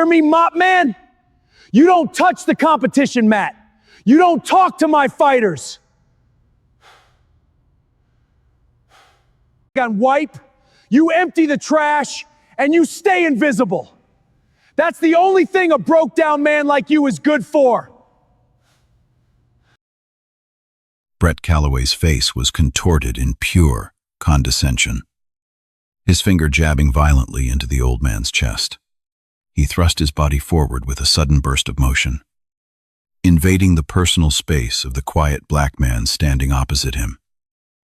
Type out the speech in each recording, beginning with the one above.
hear me, Mop Man? You don't touch the competition mat. You don't talk to my fighters. On wipe, you empty the trash, and you stay invisible. That's the only thing a broke-down man like you is good for. Brett Calloway's face was contorted in pure condescension, his finger jabbing violently into the old man's chest. He thrust his body forward with a sudden burst of motion, invading the personal space of the quiet black man standing opposite him.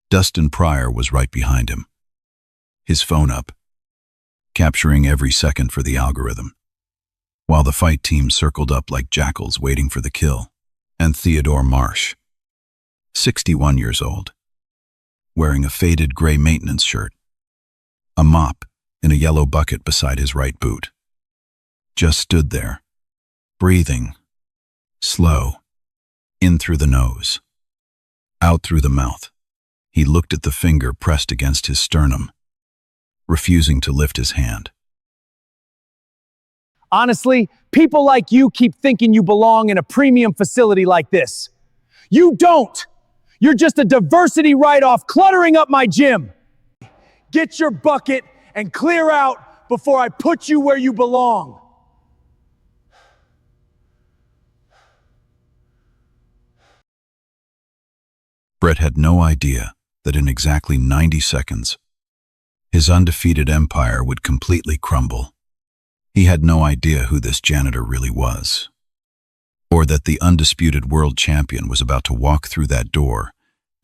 Dustin Pryor was right behind him, his phone up, capturing every second for the algorithm, while the fight team circled up like jackals waiting for the kill. And Theodore Marsh, 61 years old, wearing a faded gray maintenance shirt, a mop in a yellow bucket beside his right boot, just stood there, breathing, slow, in through the nose, out through the mouth. He looked at the finger pressed against his sternum, refusing to lift his hand. Honestly, people like you keep thinking you belong in a premium facility like this. You don't! You're just a diversity write-off cluttering up my gym. Get your bucket and clear out before I put you where you belong. Brett had no idea that in exactly 90 seconds, his undefeated empire would completely crumble. He had no idea who this janitor really was, or that the undisputed world champion was about to walk through that door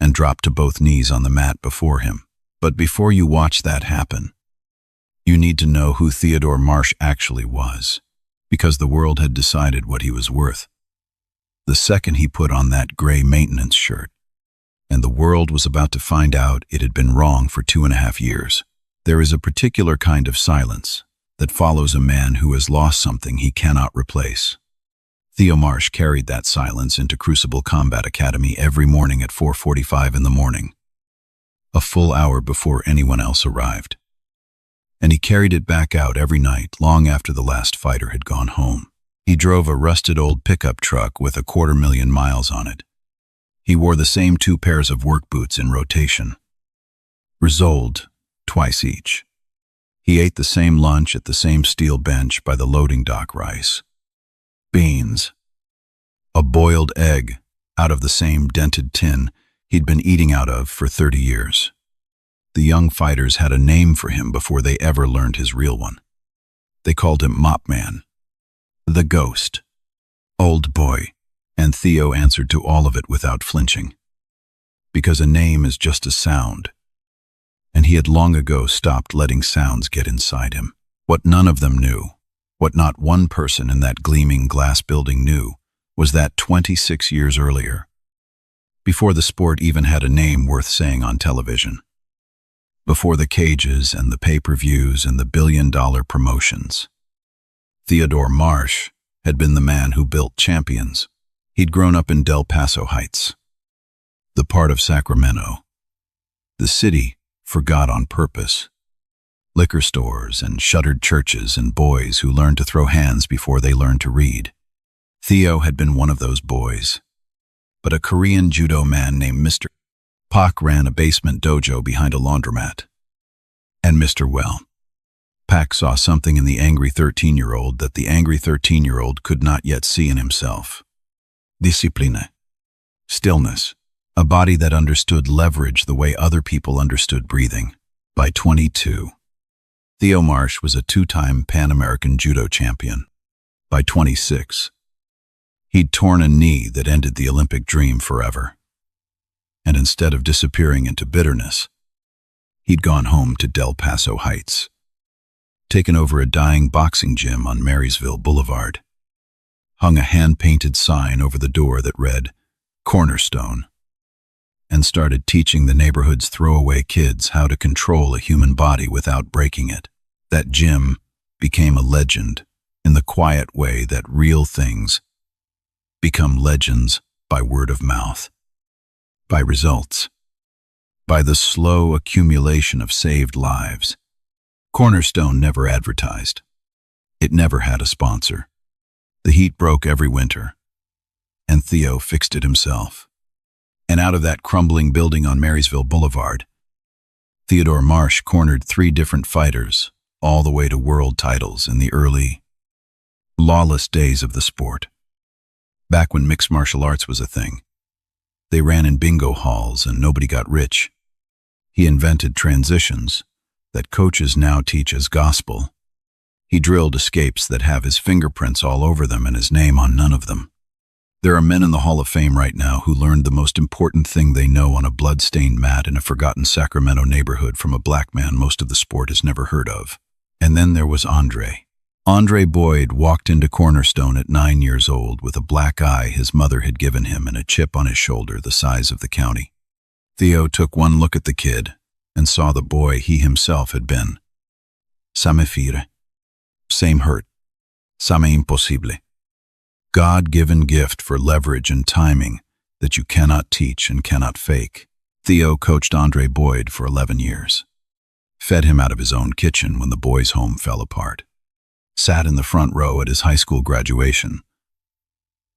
and drop to both knees on the mat before him. But before you watch that happen, you need to know who Theodore Marsh actually was, because the world had decided what he was worth. The second he put on that gray maintenance shirt, and the world was about to find out it had been wrong for 2.5 years. There is a particular kind of silence that follows a man who has lost something he cannot replace. Theo Marsh carried that silence into Crucible Combat Academy every morning at 4:45 in the morning, a full hour before anyone else arrived. And he carried it back out every night long after the last fighter had gone home. He drove a rusted old pickup truck with 250,000 miles on it. He wore the same 2 pairs of work boots in rotation, resoled twice each. He ate the same lunch at the same steel bench by the loading dock. Rice, beans, a boiled egg out of the same dented tin he'd been eating out of for 30 years. The young fighters had a name for him before they ever learned his real one. They called him Mop Man, the Ghost, Old Boy, and Theo answered to all of it without flinching. Because a name is just a sound, and he had long ago stopped letting sounds get inside him. What none of them knew, what not one person in that gleaming glass building knew, was that 26 years earlier, before the sport even had a name worth saying on television, before the cages and the pay-per-views and the billion-dollar promotions, Theodore Marsh had been the man who built champions. He'd grown up in Del Paso Heights, the part of Sacramento, the city forgot on purpose, liquor stores and shuttered churches and boys who learned to throw hands before they learned to read. Theo had been one of those boys, but a Korean judo man named Mr. Pak ran a basement dojo behind a laundromat. And Mr. Pak saw something in the angry 13-year-old that the angry 13-year-old could not yet see in himself. Discipline, stillness, a body that understood leverage the way other people understood breathing. By 22, Theo Marsh was a 2-time Pan-American judo champion. By 26, he'd torn a knee that ended the Olympic dream forever. And instead of disappearing into bitterness, he'd gone home to Del Paso Heights, taken over a dying boxing gym on Marysville Boulevard, hung a hand-painted sign over the door that read, Cornerstone, and started teaching the neighborhood's throwaway kids how to control a human body without breaking it. That gym became a legend in the quiet way that real things become legends by word of mouth, by results, by the slow accumulation of saved lives. Cornerstone never advertised. It never had a sponsor. The heat broke every winter, and Theo fixed it himself. And out of that crumbling building on Marysville Boulevard, Theodore Marsh cornered 3 different fighters, all the way to world titles in the early, lawless days of the sport. Back when mixed martial arts was a thing. They ran in bingo halls and nobody got rich. He invented transitions that coaches now teach as gospel. He drilled escapes that have his fingerprints all over them and his name on none of them. There are men in the Hall of Fame right now who learned the most important thing they know on a blood-stained mat in a forgotten Sacramento neighborhood from a black man most of the sport has never heard of. And then there was Andre. Andre Boyd walked into Cornerstone at 9 years old with a black eye his mother had given him and a chip on his shoulder the size of the county. Theo took one look at the kid and saw the boy he himself had been. Ça me fire. Same hurt. Ça m'est impossible. God-given gift for leverage and timing that you cannot teach and cannot fake. Theo coached Andre Boyd for 11 years. Fed him out of his own kitchen when the boys' home fell apart. Sat in the front row at his high school graduation.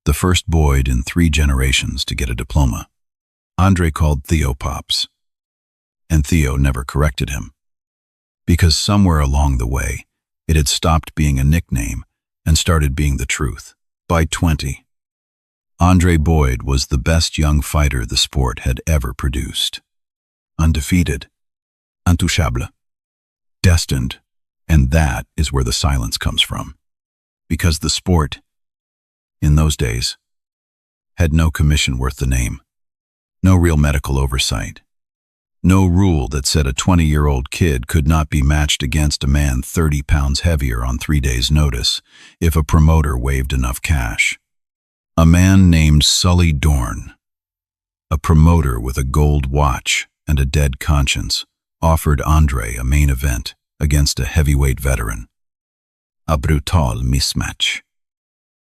The first Boyd in 3 generations to get a diploma. Andre called Theo Pops. And Theo never corrected him. Because somewhere along the way, it had stopped being a nickname and started being the truth. By 20, Andre Boyd was the best young fighter the sport had ever produced. Undefeated, intouchable, destined, and that is where the silence comes from. Because the sport, in those days, had no commission worth the name, no real medical oversight, no rule that said a 20-year-old kid could not be matched against a man 30 pounds heavier on 3 days' notice if a promoter waived enough cash. A man named Sully Dorn, a promoter with a gold watch and a dead conscience, offered Andre a main event against a heavyweight veteran. A brutal mismatch.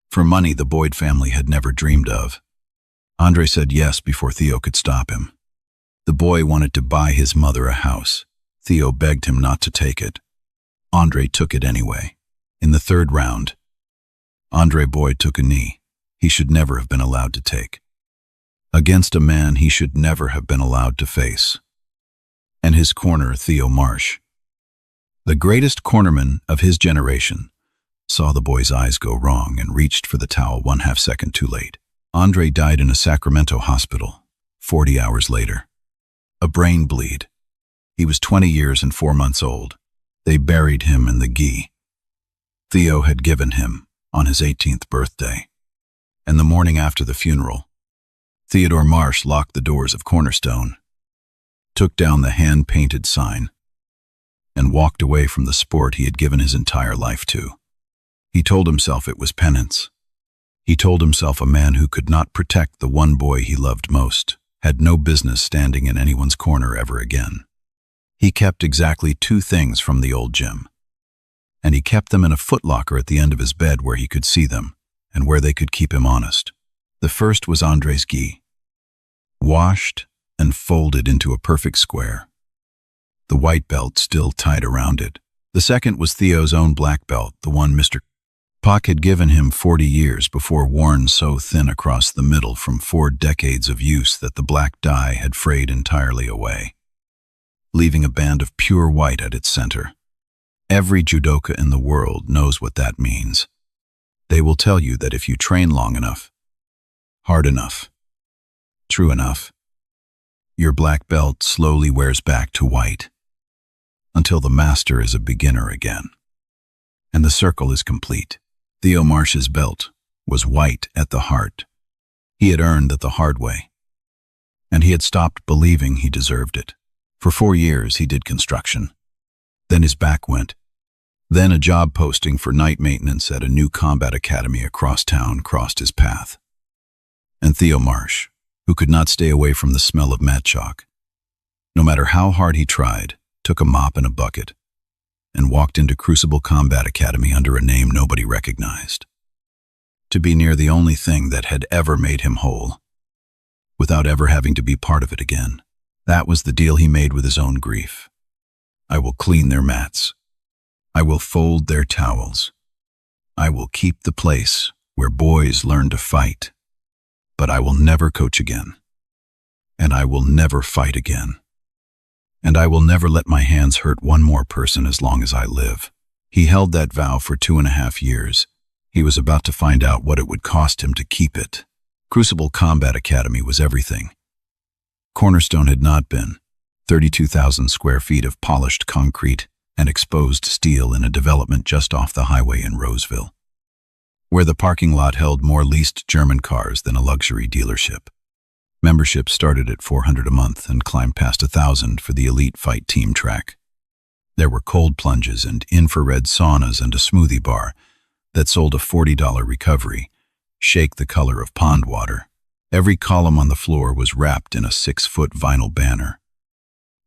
For money the Boyd family had never dreamed of. Andre said yes before Theo could stop him. The boy wanted to buy his mother a house. Theo begged him not to take it. Andre took it anyway. In the 3rd round, Andre Boyd took a knee he should never have been allowed to take. Against a man he should never have been allowed to face. And his corner, Theo Marsh, the greatest cornerman of his generation, saw the boy's eyes go wrong and reached for the towel 1/2 second too late. Andre died in a Sacramento hospital 40 hours later. A brain bleed. He was 20 years and 4 months old. They buried him in the gi Theo had given him on his 18th birthday. And the morning after the funeral, Theodore Marsh locked the doors of Cornerstone, took down the hand-painted sign, and walked away from the sport he had given his entire life to. He told himself it was penance. He told himself a man who could not protect the one boy he loved most had no business standing in anyone's corner ever again. He kept exactly 2 things from the old gym, and he kept them in a footlocker at the end of his bed where he could see them and where they could keep him honest. The first was Andre's gi, washed and folded into a perfect square, the white belt still tied around it. The second was Theo's own black belt, the one Mr. Pock had given him 40 years before, worn so thin across the middle from 4 decades of use that the black dye had frayed entirely away, leaving a band of pure white at its center. Every judoka in the world knows what that means. They will tell you that if you train long enough, hard enough, true enough, your black belt slowly wears back to white until the master is a beginner again, and the circle is complete. Theo Marsh's belt was white at the heart. He had earned it the hard way, and he had stopped believing he deserved it. For 4 years he did construction. Then his back went. Then a job posting for night maintenance at a new combat academy across town crossed his path. And Theo Marsh, who could not stay away from the smell of mat chalk, no matter how hard he tried, took a mop and a bucket and walked into Crucible Combat Academy under a name nobody recognized, to be near the only thing that had ever made him whole, without ever having to be part of it again. That was the deal he made with his own grief. I will clean their mats. I will fold their towels. I will keep the place where boys learn to fight, but I will never coach again, and I will never fight again, and I will never let my hands hurt one more person as long as I live. He held that vow for 2.5 years. He was about to find out what it would cost him to keep it. Crucible Combat Academy was everything. Cornerstone had not been. 32,000 square feet of polished concrete and exposed steel in a development just off the highway in Roseville, where the parking lot held more leased German cars than a luxury dealership. Membership started at $400 a month and climbed past $1,000 for the elite fight team track. There were cold plunges and infrared saunas and a smoothie bar that sold a $40 recovery, shake the color of pond water. Every column on the floor was wrapped in a 6-foot vinyl banner,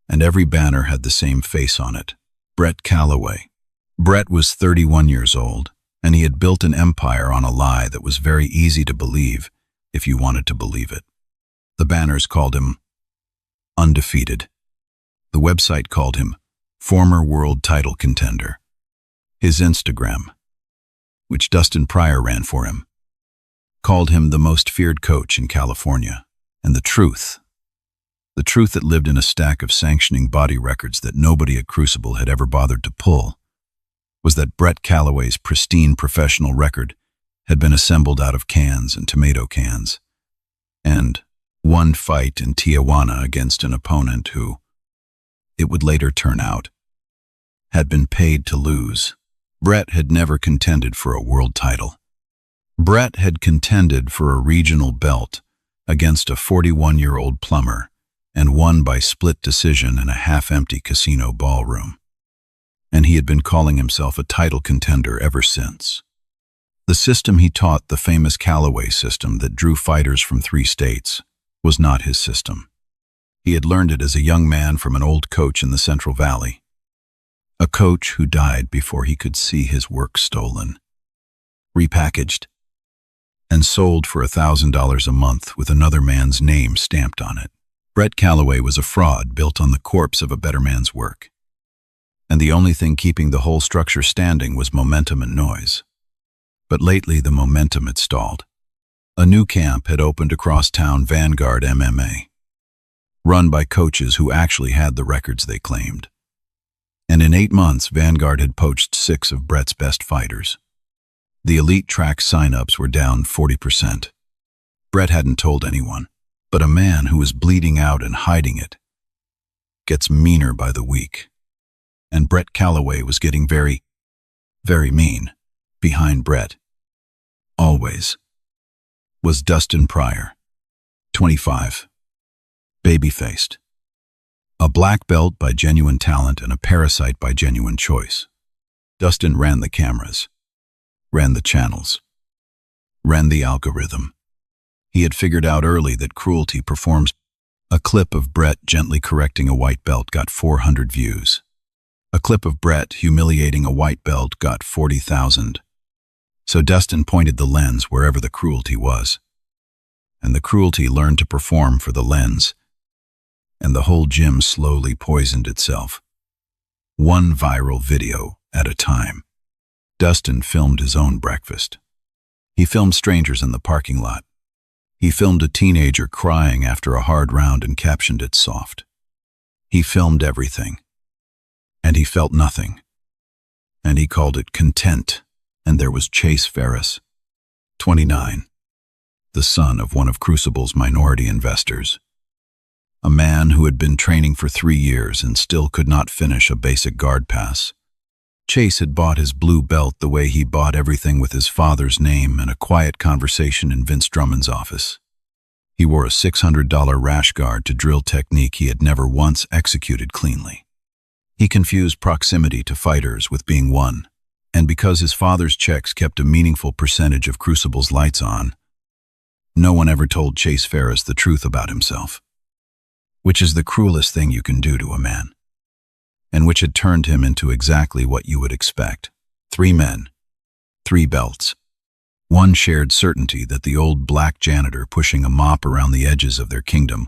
and every banner had the same face on it: Brett Calloway. Brett was 31 years old, and he had built an empire on a lie that was very easy to believe if you wanted to believe it. The banners called him undefeated. The website called him former world title contender. His Instagram, which Dustin Pryor ran for him, called him the most feared coach in California. And the truth that lived in a stack of sanctioning body records that nobody at Crucible had ever bothered to pull, was that Brett Calloway's pristine professional record had been assembled out of cans and tomato cans, and one fight in Tijuana against an opponent who, it would later turn out, had been paid to lose. Brett had never contended for a world title. Brett had contended for a regional belt against a 41-year-old plumber and won by split decision in a half-empty casino ballroom. And he had been calling himself a title contender ever since. The system he taught, the famous Calloway system that drew fighters from 3 states, was not his system. He had learned it as a young man from an old coach in the Central Valley, a coach who died before he could see his work stolen, repackaged, and sold for $1,000 a month with another man's name stamped on it. Brett Calloway was a fraud built on the corpse of a better man's work, and the only thing keeping the whole structure standing was momentum and noise. But lately the momentum had stalled. A new camp had opened across town, Vanguard MMA, run by coaches who actually had the records they claimed. And in 8 months, Vanguard had poached 6 of Brett's best fighters. The elite track sign-ups were down 40%. Brett hadn't told anyone, but a man who was bleeding out and hiding it gets meaner by the week. And Brett Calloway was getting very, very mean. Behind Brett, always, was Dustin Pryor, 25, baby-faced, a black belt by genuine talent and a parasite by genuine choice. Dustin ran the cameras, ran the channels, ran the algorithm. He had figured out early that cruelty performs. A clip of Brett gently correcting a white belt got 400 views. A clip of Brett humiliating a white belt got 40,000. So Dustin pointed the lens wherever the cruelty was. And the cruelty learned to perform for the lens, and the whole gym slowly poisoned itself, one viral video at a time. Dustin filmed his own breakfast. He filmed strangers in the parking lot. He filmed a teenager crying after a hard round and captioned it soft. He filmed everything. And he felt nothing. And he called it content. And there was Chase Ferris, 29, the son of one of Crucible's minority investors. A man who had been training for 3 years and still could not finish a basic guard pass. Chase had bought his blue belt the way he bought everything with his father's name and a quiet conversation in Vince Drummond's office. He wore a $600 rash guard to drill technique he had never once executed cleanly. He confused proximity to fighters with being one, and because his father's checks kept a meaningful percentage of Crucible's lights on, no one ever told Chase Ferris the truth about himself, which is the cruelest thing you can do to a man, and which had turned him into exactly what you would expect. 3 men, 3 belts, one shared certainty that the old black janitor pushing a mop around the edges of their kingdom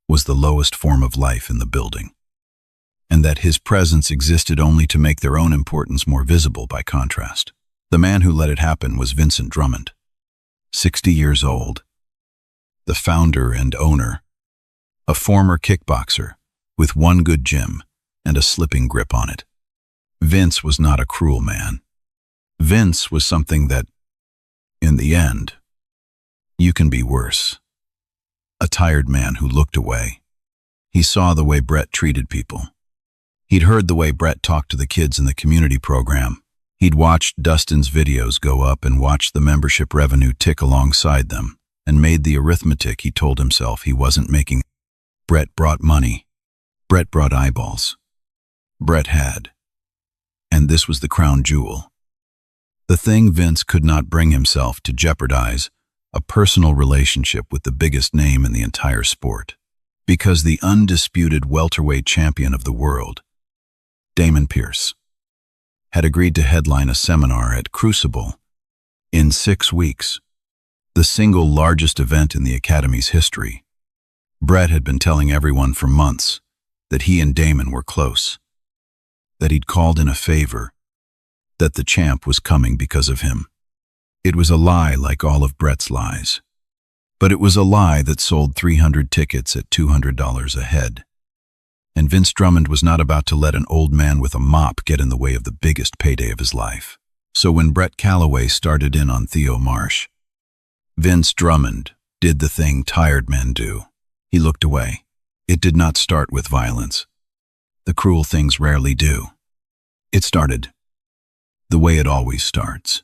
was the lowest form of life in the building, and that his presence existed only to make their own importance more visible by contrast. The man who let it happen was Vincent Drummond, 60 years old, the founder and owner, a former kickboxer with one good gym and a slipping grip on it. Vince was not a cruel man. Vince was something that, in the end, you can be worse. A tired man who looked away. He saw the way Brett treated people. He'd heard the way Brett talked to the kids in the community program. He'd watched Dustin's videos go up and watched the membership revenue tick alongside them, and made the arithmetic he told himself he wasn't making. Brett brought money. Brett brought eyeballs. Brett had. And this was the crown jewel. The thing Vince could not bring himself to jeopardize, a personal relationship with the biggest name in the entire sport. Because the undisputed welterweight champion of the world, Damon Pierce, had agreed to headline a seminar at Crucible in 6 weeks, the single largest event in the Academy's history. Brett had been telling everyone for months that he and Damon were close, that he'd called in a favor, that the champ was coming because of him. It was a lie like all of Brett's lies, but it was a lie that sold 300 tickets at $200 a head. And Vince Drummond was not about to let an old man with a mop get in the way of the biggest payday of his life. So when Brett Calloway started in on Theo Marsh, Vince Drummond did the thing tired men do. He looked away. It did not start with violence. The cruel things rarely do. It started the way it always starts,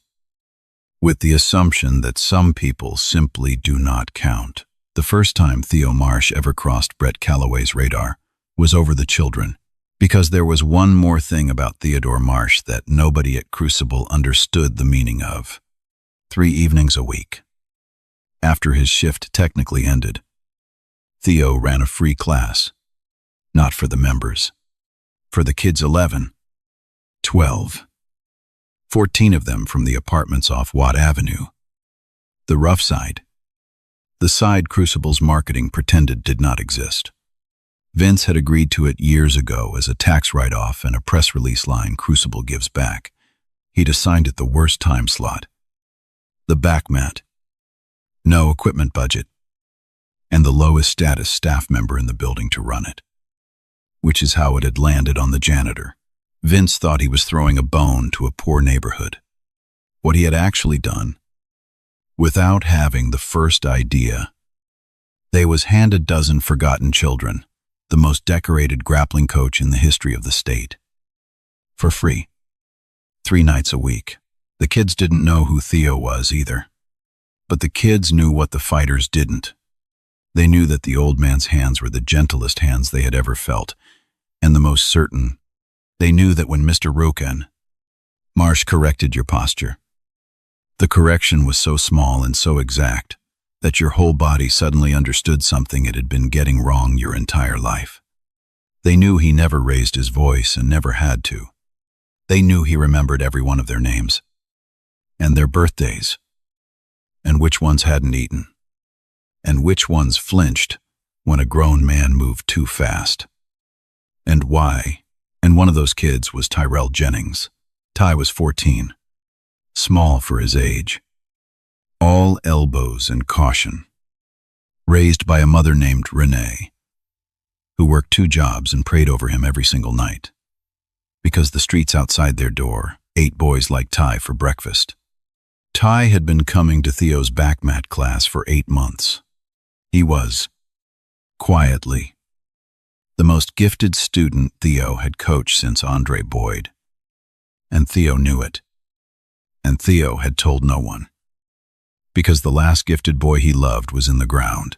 with the assumption that some people simply do not count. The first time Theo Marsh ever crossed Brett Calloway's radar was over the children, because there was one more thing about Theodore Marsh that nobody at Crucible understood the meaning of. 3 evenings a week. After his shift technically ended, Theo ran a free class, not for the members, for the kids 11, 12, 14 of them from the apartments off Watt Avenue, the rough side, the side Crucible's marketing pretended did not exist. Vince had agreed to it years ago as a tax write-off and a press release line Crucible gives back. He'd assigned it the worst time slot, the back mat, no equipment budget, and the lowest status staff member in the building to run it, which is how it had landed on the janitor. Vince thought he was throwing a bone to a poor neighborhood. What he had actually done, without having the first idea, they was hand a dozen forgotten children, the most decorated grappling coach in the history of the state. For free. 3 nights a week. The kids didn't know who Theo was either. But the kids knew what the fighters didn't. They knew that the old man's hands were the gentlest hands they had ever felt, and the most certain. They knew that when Mr. Roken, Marsh corrected your posture, the correction was so small and so exact that your whole body suddenly understood something it had been getting wrong your entire life. They knew he never raised his voice and never had to. They knew he remembered every one of their names, and their birthdays, and which ones hadn't eaten, and which ones flinched when a grown man moved too fast, and why. And one of those kids was Tyrell Jennings. Ty was 14, small for his age, all elbows and caution, raised by a mother named Renee, who worked 2 jobs and prayed over him every single night, because the streets outside their door ate boys like Ty for breakfast. Ty had been coming to Theo's back mat class for 8 months. He was, quietly, the most gifted student Theo had coached since Andre Boyd. And Theo knew it. And Theo had told no one. Because the last gifted boy he loved was in the ground.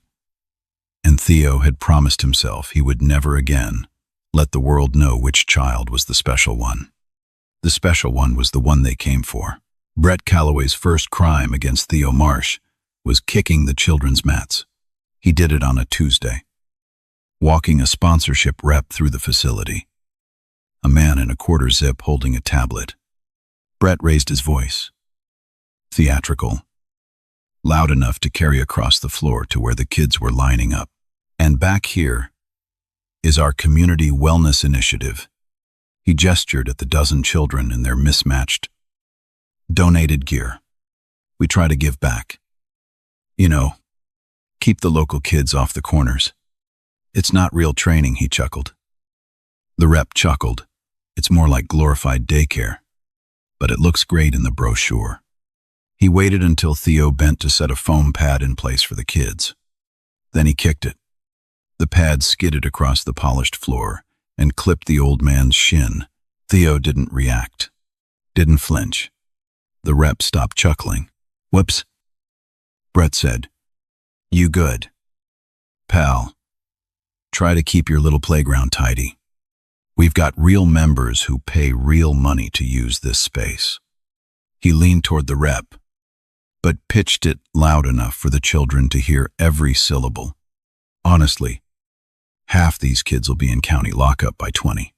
And Theo had promised himself he would never again let the world know which child was the special one. The special one was the one they came for. Brett Calloway's first crime against Theo Marsh was kicking the children's mats. He did it on a Tuesday, walking a sponsorship rep through the facility, a man in a quarter zip holding a tablet. Brett raised his voice, theatrical, loud enough to carry across the floor to where the kids were lining up. And back here is our community wellness initiative. He gestured at the dozen children in their mismatched Donated gear. We try to give back. You know, keep the local kids off the corners. It's not real training, he chuckled. The rep chuckled. It's more like glorified daycare. But it looks great in the brochure. He waited until Theo bent to set a foam pad in place for the kids. Then he kicked it. The pad skidded across the polished floor and clipped the old man's shin. Theo didn't react. Didn't flinch. The rep stopped chuckling. Whoops. Brett said, "You good. Pal, try to keep your little playground tidy. We've got real members who pay real money to use this space." He leaned toward the rep, but pitched it loud enough for the children to hear every syllable. Honestly, half these kids will be in county lockup by 20.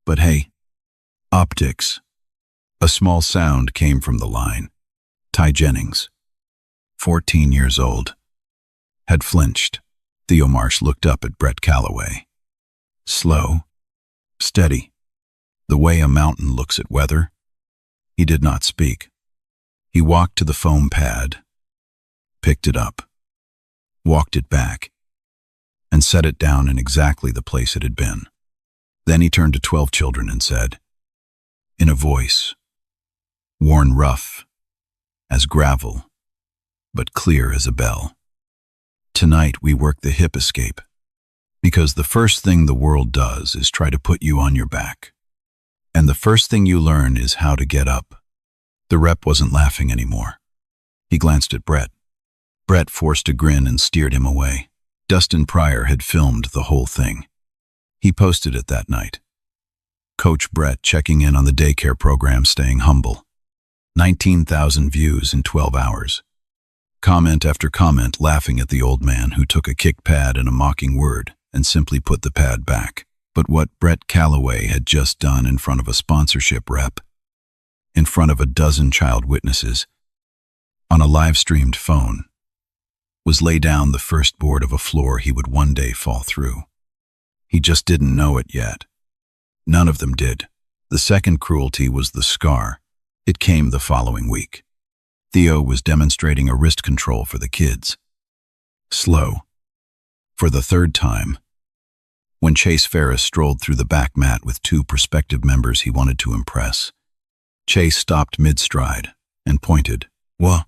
But hey, optics. A small sound came from the line. Ty Jennings, 14 years old, had flinched. Theo Marsh looked up at Brett Calloway. Slow, steady, the way a mountain looks at weather. He did not speak. He walked to the foam pad, picked it up, walked it back, and set it down in exactly the place it had been. Then he turned to 12 children and said, in a voice, worn rough as gravel, but clear as a bell, "Tonight we work the hip escape, because the first thing the world does is try to put you on your back. And the first thing you learn is how to get up." The rep wasn't laughing anymore. He glanced at Brett. Brett forced a grin and steered him away. Dustin Pryor had filmed the whole thing. He posted it that night. Coach Brett checking in on the daycare program, staying humble. 19,000 views in 12 hours. Comment after comment laughing at the old man who took a kick pad and a mocking word and simply put the pad back. But what Brett Calloway had just done in front of a sponsorship rep, in front of a dozen child witnesses, on a live-streamed phone, was lay down the first board of a floor he would one day fall through. He just didn't know it yet. None of them did. The second cruelty was the scar. It came the following week. Theo was demonstrating a wrist control for the kids. Slow. For the third time, when Chase Ferris strolled through the back mat with two prospective members he wanted to impress. Chase stopped mid-stride and pointed. "Whoa,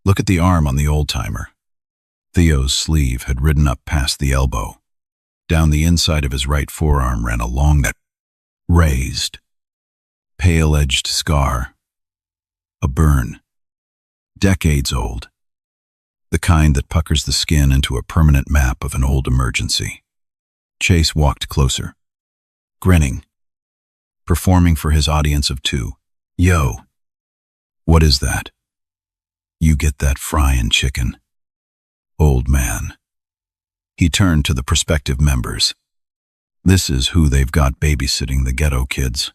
look at the arm on the old-timer." Theo's sleeve had ridden up past the elbow. Down the inside of his right forearm ran a long, raised, pale-edged scar. A burn. Decades old. The kind that puckers the skin into a permanent map of an old emergency. Chase walked closer, grinning, performing for his audience of two. "Yo, what is that? You get that frying chicken, old man." He turned to the prospective members. This is who they've got babysitting the ghetto kids.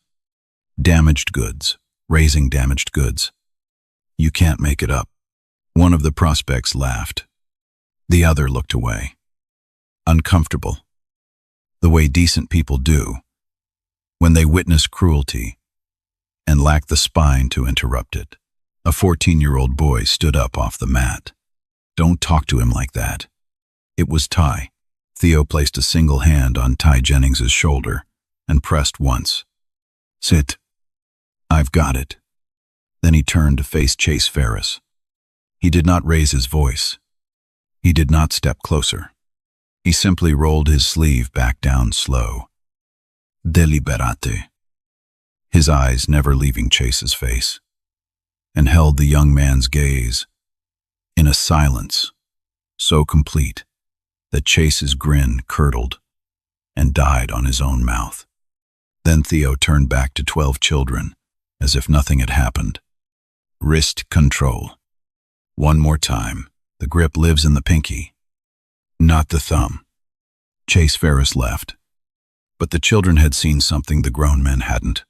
Damaged goods, raising damaged goods. You can't make it up. One of the prospects laughed. The other looked away. Uncomfortable. The way decent people do when they witness cruelty and lack the spine to interrupt it. A 14-year-old boy stood up off the mat. "Don't talk to him like that." It was Ty. Theo placed a single hand on Ty Jennings's shoulder and pressed once. "Sit. I've got it." Then he turned to face Chase Ferris. He did not raise his voice. He did not step closer. He simply rolled his sleeve back down slow. "Deliberate." His eyes never leaving Chase's face, and held the young man's gaze in a silence so complete that Chase's grin curdled and died on his own mouth. Then Theo turned back to 12 children as if nothing had happened. "Wrist control. One more time. The grip lives in the pinky, not the thumb." Chase Ferris left, but the children had seen something the grown men hadn't.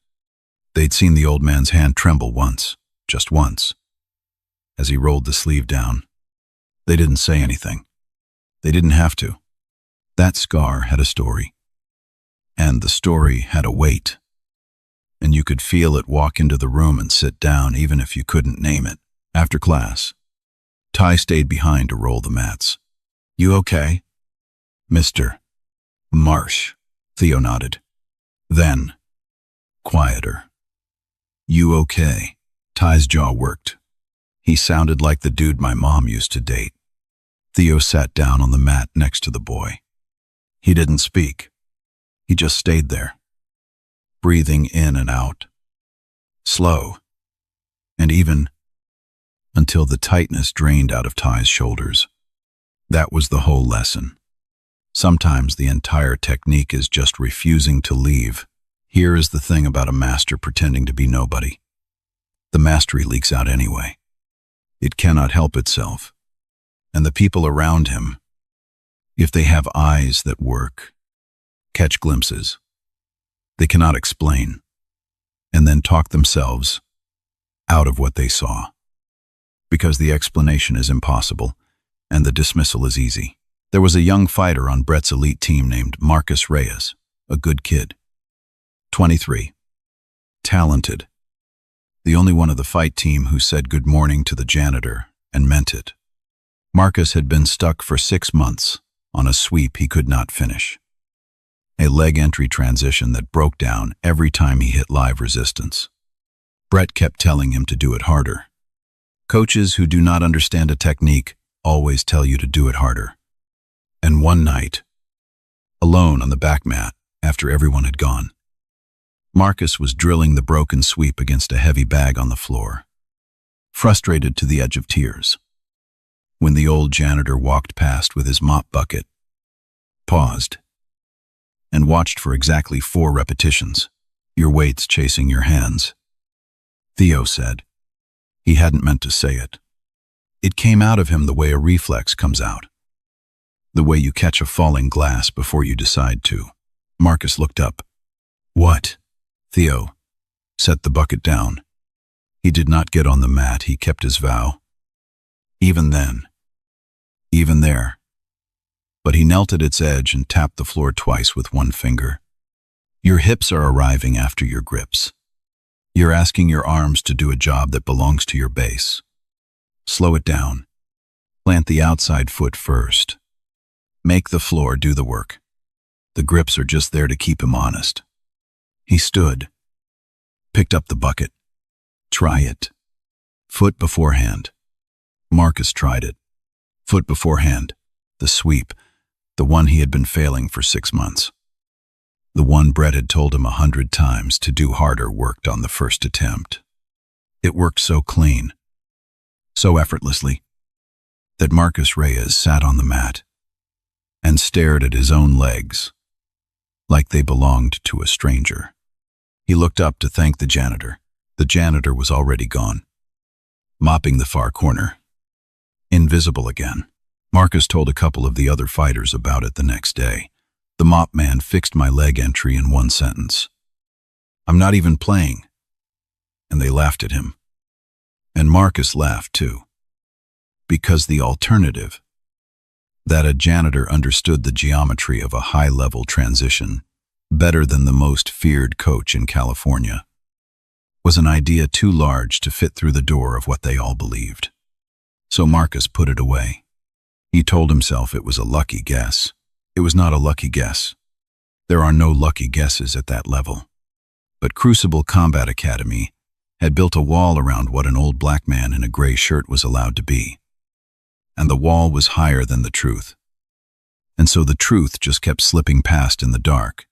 They'd seen the old man's hand tremble once, just once, as he rolled the sleeve down. They didn't say anything. They didn't have to. That scar had a story, and the story had a weight. and you could feel it walk into the room and sit down even if you couldn't name it. After class, Ty stayed behind to roll the mats. "You okay?" "Mr. Marsh," Theo nodded. Then, quieter. "You okay?" Ty's jaw worked. He sounded like the dude my mom used to date. Theo sat down on the mat next to the boy. He didn't speak. He just stayed there, breathing in and out, slow, and even, until the tightness drained out of Ty's shoulders. That was the whole lesson. Sometimes the entire technique is just refusing to leave. Here is the thing about a master pretending to be nobody. The mastery leaks out anyway. It cannot help itself. And the people around him, if they have eyes that work, catch glimpses, they cannot explain, and then talk themselves out of what they saw. Because the explanation is impossible, and the dismissal is easy. There was a young fighter on Brett's elite team named Marcus Reyes, a good kid. 23. Talented. The only one of the fight team who said good morning to the janitor and meant it. Marcus had been stuck for 6 months on a sweep he could not finish. A leg entry transition that broke down every time he hit live resistance. Brett kept telling him to do it harder. Coaches who do not understand a technique always tell you to do it harder. And one night, alone on the back mat after everyone had gone, Marcus was drilling the broken sweep against a heavy bag on the floor, frustrated to the edge of tears. When the old janitor walked past with his mop bucket, paused, and watched for exactly 4 repetitions, your weights chasing your hands. Theo said. He hadn't meant to say it. It came out of him the way a reflex comes out. The way you catch a falling glass before you decide to. Marcus looked up. "What?" Theo set the bucket down. He did not get on the mat. He kept his vow. Even then. Even there. But he knelt at its edge and tapped the floor twice with one finger. Your hips are arriving after your grips. You're asking your arms to do a job that belongs to your base. Slow it down. Plant the outside foot first. Make the floor do the work. The grips are just there to keep him honest. He stood, picked up the bucket. Try it. Foot beforehand. Marcus tried it. Foot beforehand. The sweep. The one he had been failing for 6 months. The one Brett had told him 100 times to do harder worked on the first attempt. It worked so clean, so effortlessly, that Marcus Reyes sat on the mat and stared at his own legs like they belonged to a stranger. He looked up to thank the janitor. The janitor was already gone, mopping the far corner. Invisible again. Marcus told a couple of the other fighters about it the next day. The Mop Man fixed my leg entry in 1 sentence. "I'm not even playing." And they laughed at him. And Marcus laughed too. Because the alternative, that a janitor understood the geometry of a high-level transition better than the most feared coach in California, was an idea too large to fit through the door of what they all believed. So Marcus put it away. He told himself it was a lucky guess. It was not a lucky guess. There are no lucky guesses at that level. But Crucible Combat Academy had built a wall around what an old black man in a gray shirt was allowed to be. And the wall was higher than the truth. And so the truth just kept slipping past in the dark,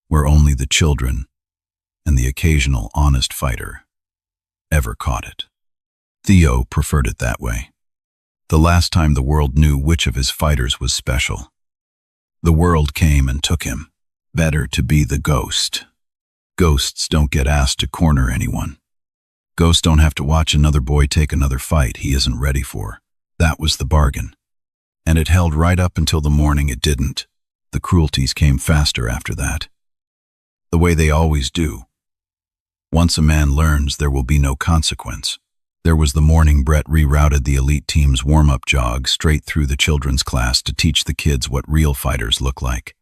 where only the children and the occasional honest fighter ever caught it. Theo preferred it that way. The last time the world knew which of his fighters was special, the world came and took him. Better to be the ghost. Ghosts don't get asked to corner anyone. Ghosts don't have to watch another boy take another fight he isn't ready for. That was the bargain. And it held right up until the morning it didn't. The cruelties came faster after that. The way they always do. Once a man learns, there will be no consequence. There was the morning Brett rerouted the elite team's warm-up jog straight through the children's class to teach the kids what real fighters look like.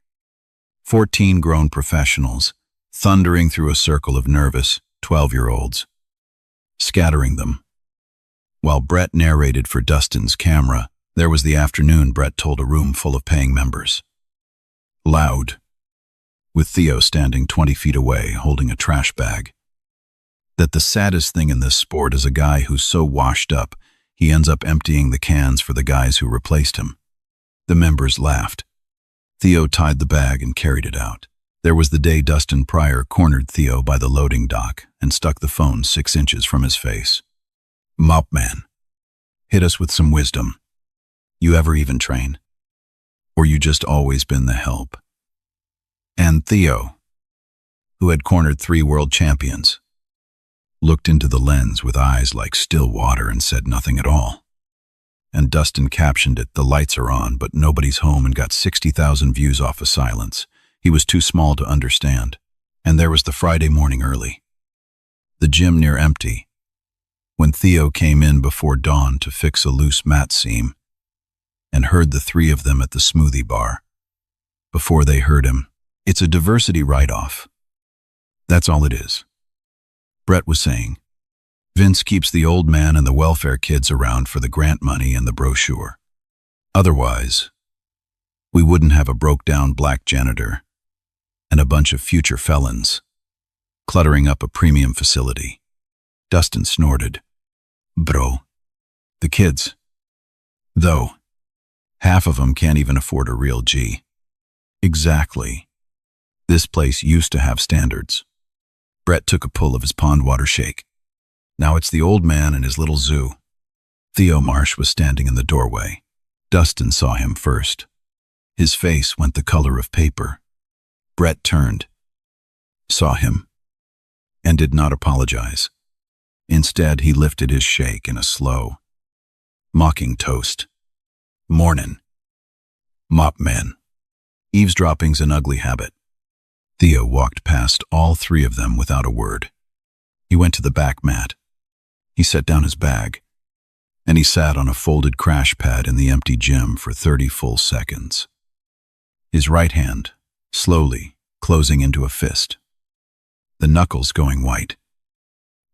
14 grown professionals, thundering through a circle of nervous 12-year-olds, scattering them. While Brett narrated for Dustin's camera, there was the afternoon Brett told a room full of paying members. Loud, with Theo standing 20 feet away holding a trash bag. That the saddest thing in this sport is a guy who's so washed up, he ends up emptying the cans for the guys who replaced him. The members laughed. Theo tied the bag and carried it out. There was the day Dustin Pryor cornered Theo by the loading dock and stuck the phone 6 inches from his face. Mop Man, hit us with some wisdom. You ever even train? Or you just always been the help? And Theo, who had cornered 3 world champions, looked into the lens with eyes like still water and said nothing at all. And Dustin captioned it, "The lights are on, but nobody's home," and got 60,000 views off of silence. He was too small to understand. And there was the Friday morning early. The gym near empty. When Theo came in before dawn to fix a loose mat seam, and heard the 3 of them at the smoothie bar. Before they heard him, "It's a diversity write-off. That's all it is," Brett was saying. "Vince keeps the old man and the welfare kids around for the grant money and the brochure. Otherwise, we wouldn't have a broke-down black janitor and a bunch of future felons cluttering up a premium facility." Dustin snorted. "Bro, the kids, though, half of them can't even afford a real G." "Exactly. This place used to have standards." Brett took a pull of his pond water shake. "Now it's the old man and his little zoo." Theo Marsh was standing in the doorway. Dustin saw him first. His face went the color of paper. Brett turned, saw him, and did not apologize. Instead, he lifted his shake in a slow, mocking toast. "Mornin', Mop Man. Eavesdropping's an ugly habit." Theo walked past all 3 of them without a word. He went to the back mat. He set down his bag, and he sat on a folded crash pad in the empty gym for 30 full seconds. His right hand, slowly closing into a fist. The knuckles going white.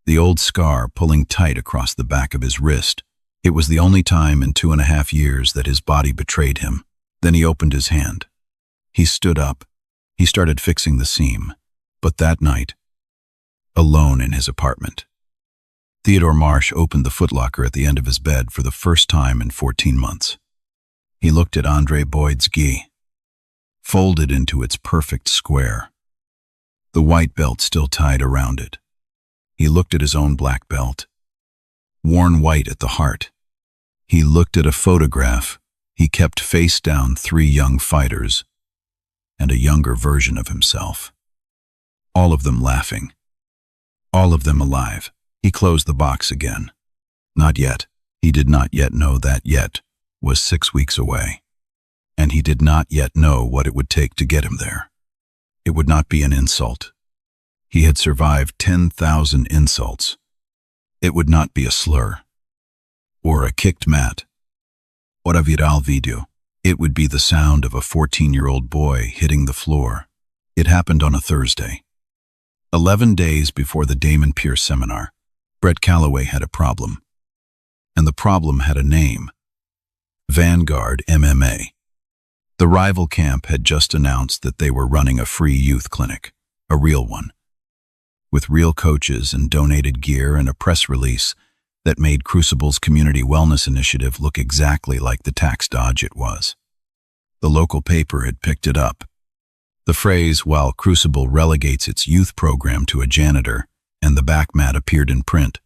The old scar pulling tight across the back of his wrist. It was the only time in 2.5 years that his body betrayed him. Then he opened his hand. He stood up. He started fixing the seam. But that night, alone in his apartment, Theodore Marsh opened the footlocker at the end of his bed for the first time in 14 months. He looked at Andre Boyd's gi, folded into its perfect square, the white belt still tied around it. He looked at his own black belt, worn white at the heart. He looked at a photograph he kept face down, 3 young fighters and a younger version of himself. All of them laughing, all of them alive. He closed the box again. Not yet. He did not yet know that yet was 6 weeks away. And he did not yet know what it would take to get him there. It would not be an insult. He had survived 10,000 insults. It would not be a slur or a kicked mat or a viral video. It would be the sound of a 14-year-old boy hitting the floor. It happened on a Thursday. 11 days before the Damon Pierce seminar, Brett Calloway had a problem. And the problem had a name. Vanguard MMA. The rival camp had just announced that they were running a free youth clinic, a real one, with real coaches and donated gear and a press release that made Crucible's community wellness initiative look exactly like the tax dodge it was. The local paper had picked it up. The phrase, "while Crucible relegates its youth program to a janitor," and the back mat appeared in print,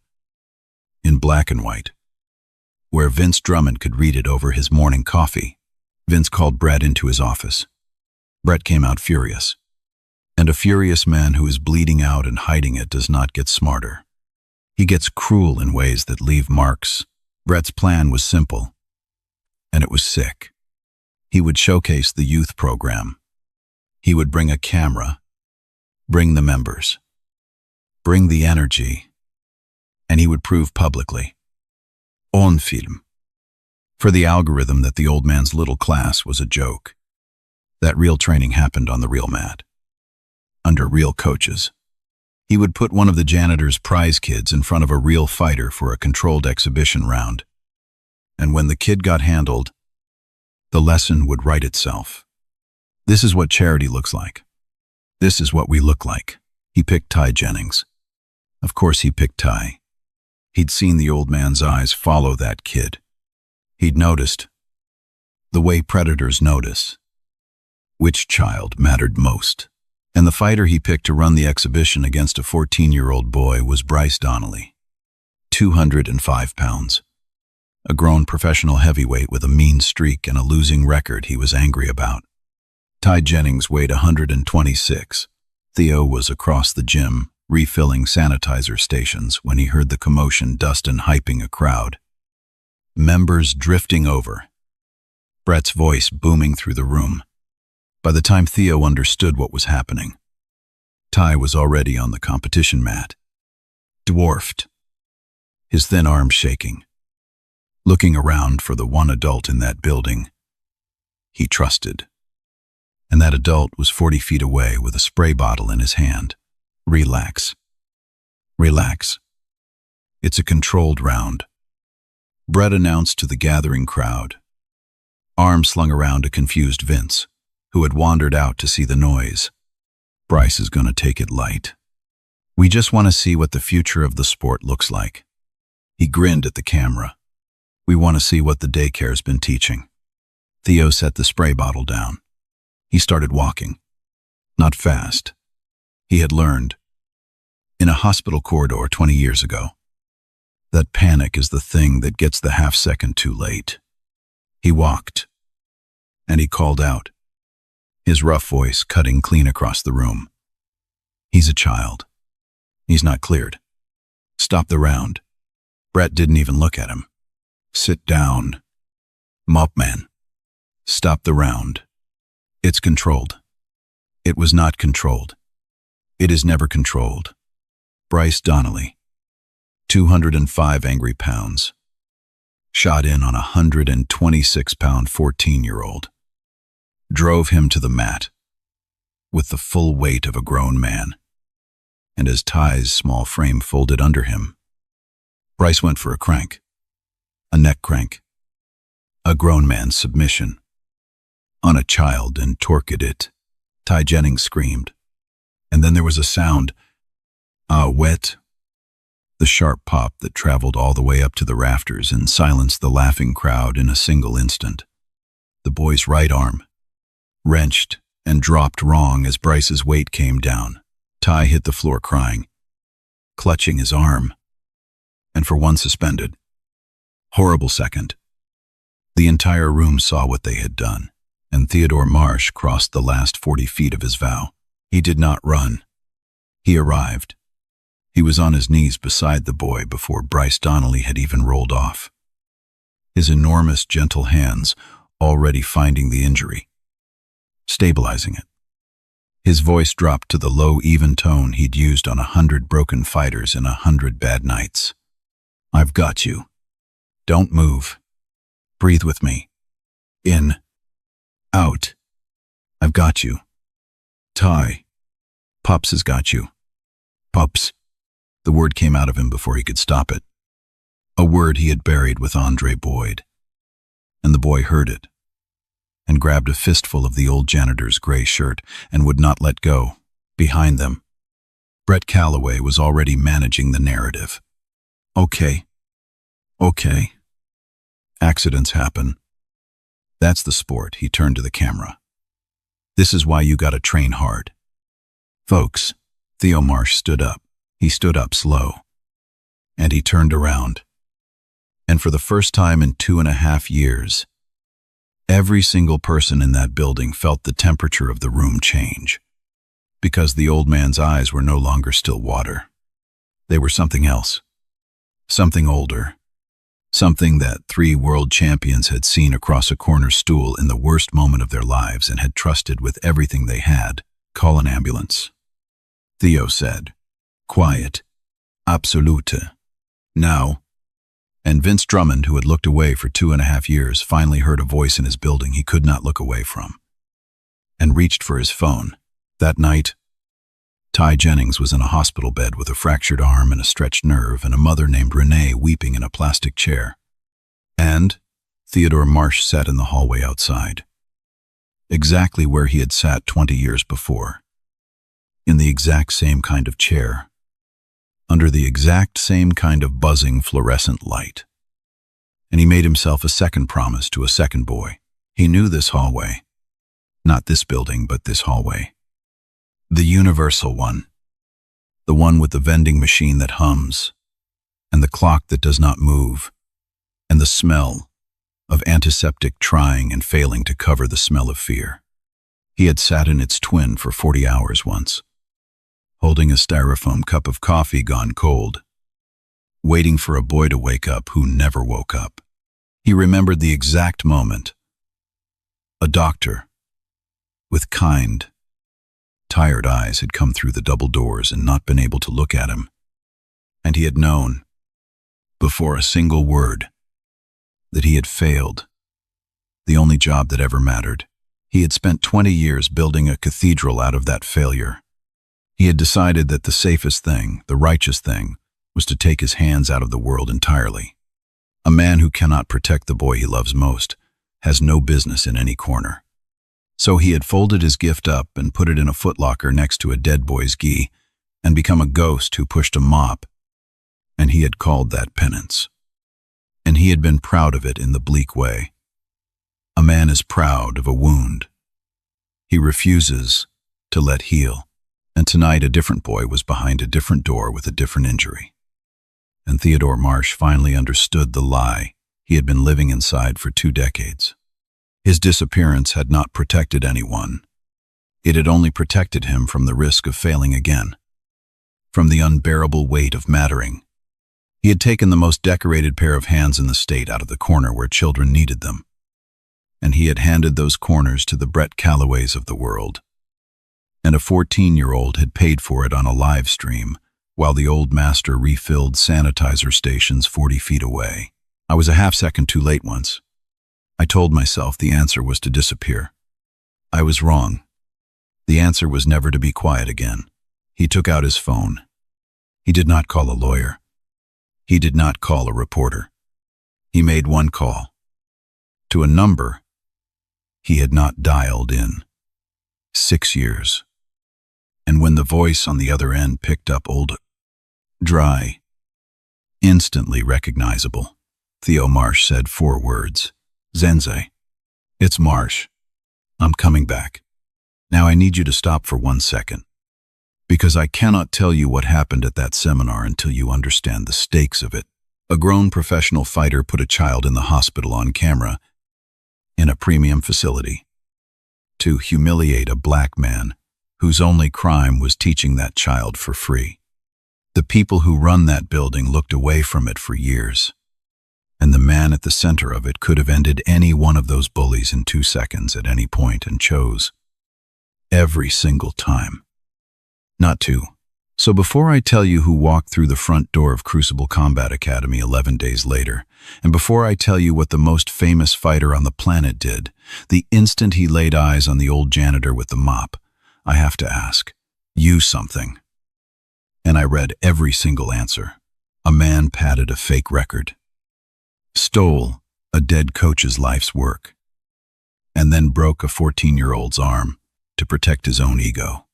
in black and white, where Vince Drummond could read it over his morning coffee. Vince called Brett into his office. Brett came out furious. And a furious man who is bleeding out and hiding it does not get smarter. He gets cruel in ways that leave marks. Brett's plan was simple, and it was sick. He would showcase the youth program. He would bring a camera, bring the members, bring the energy, and he would prove publicly, on film, for the algorithm that the old man's little class was a joke, that real training happened on the real mat. under real coaches. He would put one of the janitor's prize kids in front of a real fighter for a controlled exhibition round. And when the kid got handled, the lesson would write itself. This is what charity looks like. This is what we look like. He picked Ty Jennings. Of course he picked Ty. He'd seen the old man's eyes follow that kid. He'd noticed the way predators notice which child mattered most. And the fighter he picked to run the exhibition against a 14-year-old boy was Bryce Donnelly, 205 pounds. A grown professional heavyweight with a mean streak and a losing record he was angry about. Ty Jennings weighed 126. Theo was across the gym, refilling sanitizer stations when he heard the commotion, dust and hyping a crowd. Members drifting over. Brett's voice booming through the room. By the time Theo understood what was happening, Ty was already on the competition mat, dwarfed, his thin arms shaking, looking around for the one adult in that building he trusted. And that adult was 40 feet away with a spray bottle in his hand. Relax. Relax. It's a controlled round. Brett announced to the gathering crowd, arms slung around a confused Vince, who had wandered out to see the noise. Bryce is going to take it light. We just want to see what the future of the sport looks like. He grinned at the camera. We want to see what the daycare's been teaching. Theo set the spray bottle down. He started walking. Not fast. He had learned, in a hospital corridor 20 years ago, that panic is the thing that gets the half-second too late. He walked, and he called out, his rough voice cutting clean across the room. He's a child. He's not cleared. Stop the round. Brett didn't even look at him. Sit down. Mop Man. Stop the round. It's controlled. It was not controlled. It is never controlled. Bryce Donnelly, 205 angry pounds, shot in on a 126-pound 14-year-old. Drove him to the mat with the full weight of a grown man, and as Ty's small frame folded under him, Bryce went for a crank, a neck crank, a grown man's submission, on a child and torqued it. Ty Jennings screamed, and then there was a sound, wet, the sharp pop that traveled all the way up to the rafters and silenced the laughing crowd in a single instant. The boy's right arm wrenched and dropped wrong as Bryce's weight came down. Ty hit the floor crying, clutching his arm, and for one suspended, horrible second, the entire room saw what they had done, and Theodore Marsh crossed the last 40 feet of his vow. He did not run. He arrived. He was on his knees beside the boy before Bryce Donnelly had even rolled off. His enormous, gentle hands already finding the injury, stabilizing it. His voice dropped to the low, even tone he'd used on 100 broken fighters in 100 bad nights. I've got you. Don't move. Breathe with me. In. Out. I've got you. Ty. Pups has got you. Pups. The word came out of him before he could stop it. A word he had buried with Andre Boyd. And the boy heard it, and grabbed a fistful of the old janitor's gray shirt and would not let go. Behind them, Brett Calloway was already managing the narrative. Okay. Accidents happen. That's the sport. He turned to the camera. This is why you gotta train hard. Folks, Theo Marsh stood up. He stood up slow. And he turned around. And for the first time in 2.5 years, every single person in that building felt the temperature of the room change. Because the old man's eyes were no longer still water. They were something else. Something older. Something that 3 world champions had seen across a corner stool in the worst moment of their lives and had trusted with everything they had. Call an ambulance. Theo said. Quiet. Absolute. Now. And Vince Drummond, who had looked away for 2.5 years, finally heard a voice in his building he could not look away from, and reached for his phone. That night, Ty Jennings was in a hospital bed with a fractured arm and a stretched nerve, and a mother named Renee weeping in a plastic chair. And Theodore Marsh sat in the hallway outside, exactly where he had sat 20 years before, in the exact same kind of chair, under the exact same kind of buzzing fluorescent light. And he made himself a second promise to a second boy. He knew this hallway. Not this building, but this hallway. The universal one. The one with the vending machine that hums, and the clock that does not move, and the smell of antiseptic trying and failing to cover the smell of fear. He had sat in its twin for 40 hours once, holding a styrofoam cup of coffee gone cold, waiting for a boy to wake up who never woke up. He remembered the exact moment. A doctor, with kind, tired eyes, had come through the double doors and not been able to look at him. And he had known, before a single word, that he had failed, the only job that ever mattered. He had spent 20 years building a cathedral out of that failure. He had decided that the safest thing, the righteous thing, was to take his hands out of the world entirely. A man who cannot protect the boy he loves most has no business in any corner. So he had folded his gift up and put it in a footlocker next to a dead boy's gi and become a ghost who pushed a mop, and he had called that penance. And he had been proud of it in the bleak way. A man is proud of a wound. He refuses to let heal. And tonight a different boy was behind a different door with a different injury. And Theodore Marsh finally understood the lie he had been living inside for 2 decades. His disappearance had not protected anyone. It had only protected him from the risk of failing again, from the unbearable weight of mattering. He had taken the most decorated pair of hands in the state out of the corner where children needed them, and he had handed those corners to the Brett Calloways of the world. And a 14-year-old had paid for it on a live stream, while the old master refilled sanitizer stations 40 feet away. I was a half-second too late once. I told myself the answer was to disappear. I was wrong. The answer was never to be quiet again. He took out his phone. He did not call a lawyer. He did not call a reporter. He made one call, to a number he had not dialed in 6 years. And when the voice on the other end picked up old, dry, instantly recognizable, Theo Marsh said 4 words. Zenze. It's Marsh. I'm coming back. Now I need you to stop for 1 second, because I cannot tell you what happened at that seminar until you understand the stakes of it. A grown professional fighter put a child in the hospital on camera in a premium facility to humiliate a black man whose only crime was teaching that child for free. The people who run that building looked away from it for years, and the man at the center of it could have ended any one of those bullies in 2 seconds at any point, and chose, every single time, not to. So before I tell you who walked through the front door of Crucible Combat Academy 11 days later, and before I tell you what the most famous fighter on the planet did, the instant he laid eyes on the old janitor with the mop, I have to ask you something. And I read every single answer. A man padded a fake record, stole a dead coach's life's work, and then broke a 14-year-old's arm to protect his own ego.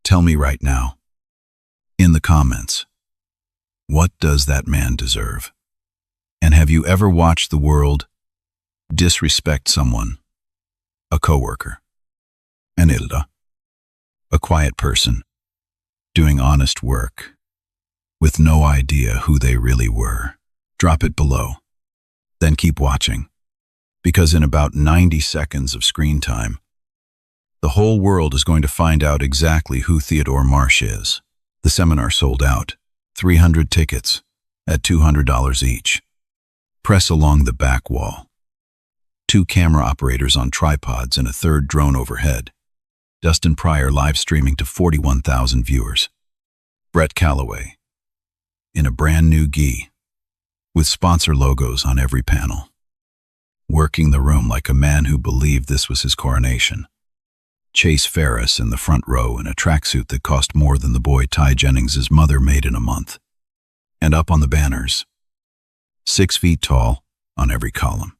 Tell me right now, in the comments, what does that man deserve? And have you ever watched the world disrespect someone, a coworker, an ilda, a quiet person, doing honest work, with no idea who they really were? Drop it below. Then keep watching, because in about 90 seconds of screen time, the whole world is going to find out exactly who Theodore Marsh is. The seminar sold out, 300 tickets at $200 each. Press along the back wall. 2 camera operators on tripods and a 3rd drone overhead. Dustin Pryor live streaming to 41,000 viewers. Brett Calloway, in a brand new gi, with sponsor logos on every panel, working the room like a man who believed this was his coronation. Chase Ferris in the front row in a tracksuit that cost more than the boy Ty Jennings's mother made in a month. And up on the banners, 6 feet tall on every column,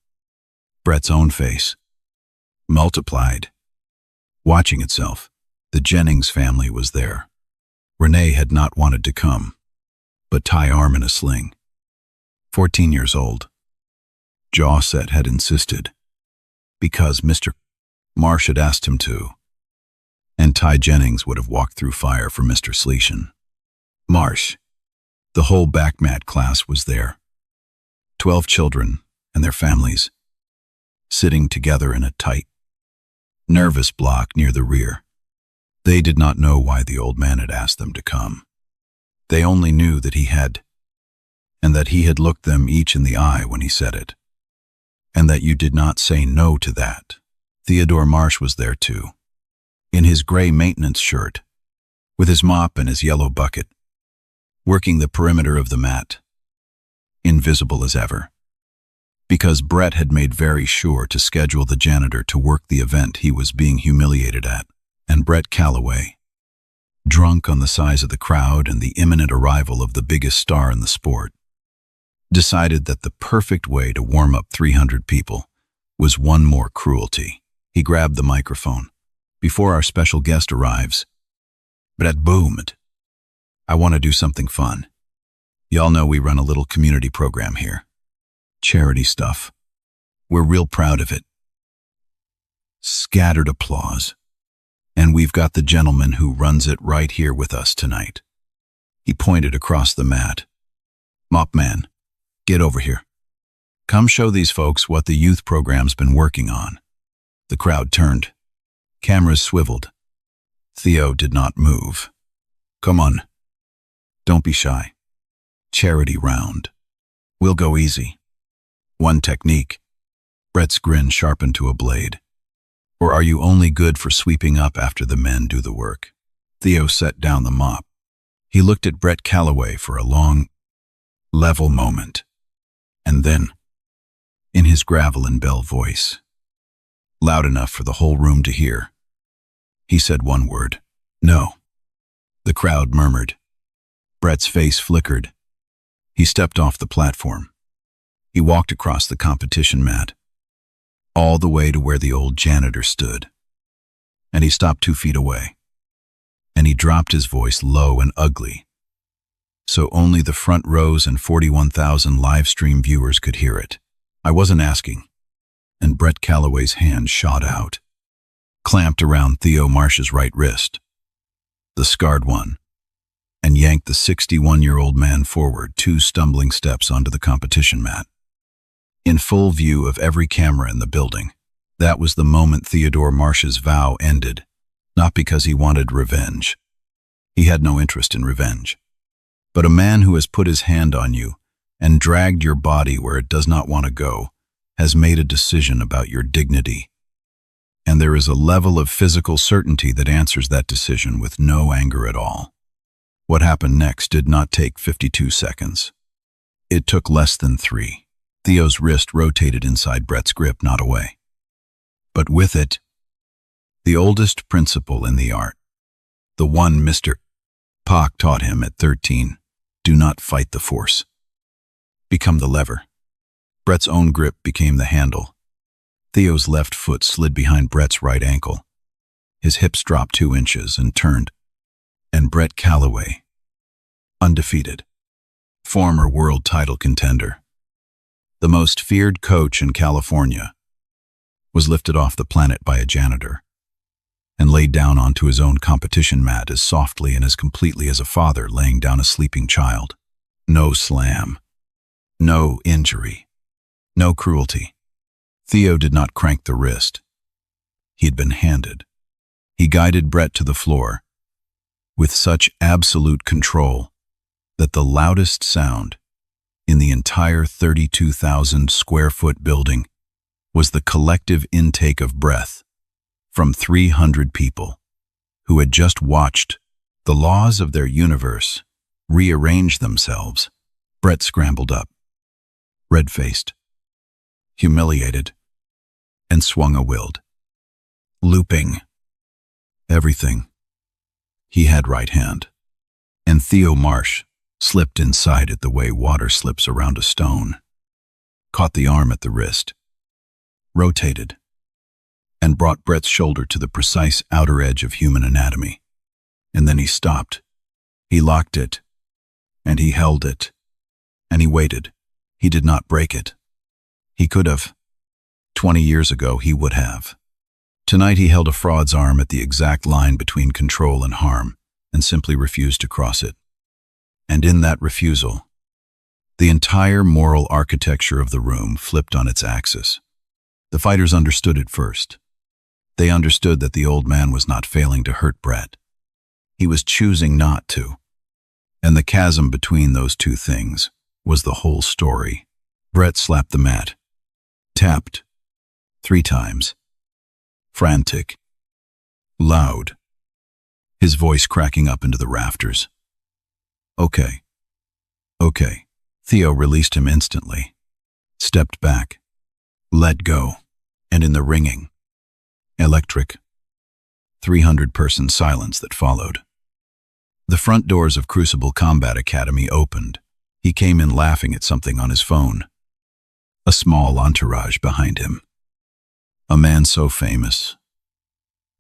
Brett's own face, multiplied, watching itself. The Jennings family was there. Renee had not wanted to come, but Ty arm in a sling. 14 years old. Jaw set had insisted, because Mr. Marsh had asked him to, and Ty Jennings would have walked through fire for Mr. Sleeshan. Marsh. The whole backmat class was there. 12 children and their families, sitting together in a tight, nervous block near the rear. They did not know why the old man had asked them to come. They only knew that he had, and that he had looked them each in the eye when he said it, and that you did not say no to that. Theodore Marsh was there too, in his gray maintenance shirt, with his mop and his yellow bucket, working the perimeter of the mat, invisible as ever, because Brett had made very sure to schedule the janitor to work the event he was being humiliated at, and Brett Calloway, drunk on the size of the crowd and the imminent arrival of the biggest star in the sport, decided that the perfect way to warm up 300 people was one more cruelty. He grabbed the microphone. Before our special guest arrives, Brett boomed. I want to do something fun. Y'all know we run a little community program here. Charity stuff. We're real proud of it. Scattered applause. And we've got the gentleman who runs it right here with us tonight. He pointed across the mat. Mop Man, get over here. Come show these folks what the youth program's been working on. The crowd turned. Cameras swiveled. Theo did not move. Come on. Don't be shy. Charity round. We'll go easy. One technique. Brett's grin sharpened to a blade. Or are you only good for sweeping up after the men do the work? Theo set down the mop. He looked at Brett Calloway for a long, level moment. And then, in his gravel and bell voice, loud enough for the whole room to hear, he said one word. No. The crowd murmured. Brett's face flickered. He stepped off the platform. He walked across the competition mat, all the way to where the old janitor stood. And he stopped 2 feet away. And he dropped his voice low and ugly, so only the front rows and 41,000 live stream viewers could hear it. I wasn't asking. And Brett Calloway's hand shot out, clamped around Theo Marsh's right wrist, the scarred one, and yanked the 61-year-old man forward 2 stumbling steps onto the competition mat. In full view of every camera in the building, that was the moment Theodore Marsh's vow ended, not because he wanted revenge. He had no interest in revenge. But a man who has put his hand on you and dragged your body where it does not want to go has made a decision about your dignity. And there is a level of physical certainty that answers that decision with no anger at all. What happened next did not take 52 seconds. It took less than 3. Theo's wrist rotated inside Brett's grip, not away. But with it, the oldest principle in the art, the one Mr. Pock taught him at 13, do not fight the force. Become the lever. Brett's own grip became the handle. Theo's left foot slid behind Brett's right ankle. His hips dropped 2 inches and turned. And Brett Calloway, undefeated, former world title contender, the most feared coach in California, was lifted off the planet by a janitor and laid down onto his own competition mat as softly and as completely as a father laying down a sleeping child. No slam, no injury, no cruelty. Theo did not crank the wrist. He had been handed. He guided Brett to the floor with such absolute control that the loudest sound in the entire 32,000 square foot building was the collective intake of breath from 300 people who had just watched the laws of their universe rearrange themselves. Brett scrambled up, red-faced, humiliated, and swung a willed, looping, Everything. He had right hand. And Theo Marsh slipped inside it the way water slips around a stone, caught the arm at the wrist, rotated, and brought Brett's shoulder to the precise outer edge of human anatomy. And then he stopped. He locked it, and he held it, and he waited. He did not break it. He could have. 20 years ago, he would have. Tonight he held a fraud's arm at the exact line between control and harm, and simply refused to cross it. And in that refusal, the entire moral architecture of the room flipped on its axis. The fighters understood it first. They understood that the old man was not failing to hurt Brett. He was choosing not to. And the chasm between those two things was the whole story. Brett slapped the mat, tapped 3 times. Frantic, loud, his voice cracking up into the rafters. Okay. Theo released him instantly, stepped back, let go, and in the ringing, electric, 300-person silence that followed, the front doors of Crucible Combat Academy opened. He came in laughing at something on his phone. A small entourage behind him. A man so famous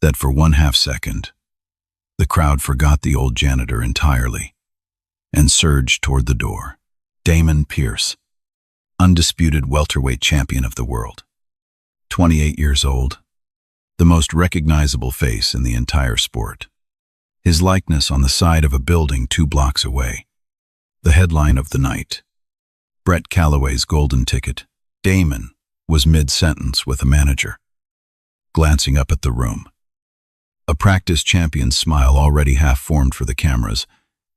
that for 1/2 second, the crowd forgot the old janitor entirely and surged toward the door. Damon Pierce, undisputed welterweight champion of the world. 28 years old, the most recognizable face in the entire sport. His likeness on the side of a building 2 blocks away. The headline of the night. Brett Calloway's golden ticket. Damon was mid-sentence with a manager, glancing up at the room. A practice champion's smile already half-formed for the cameras,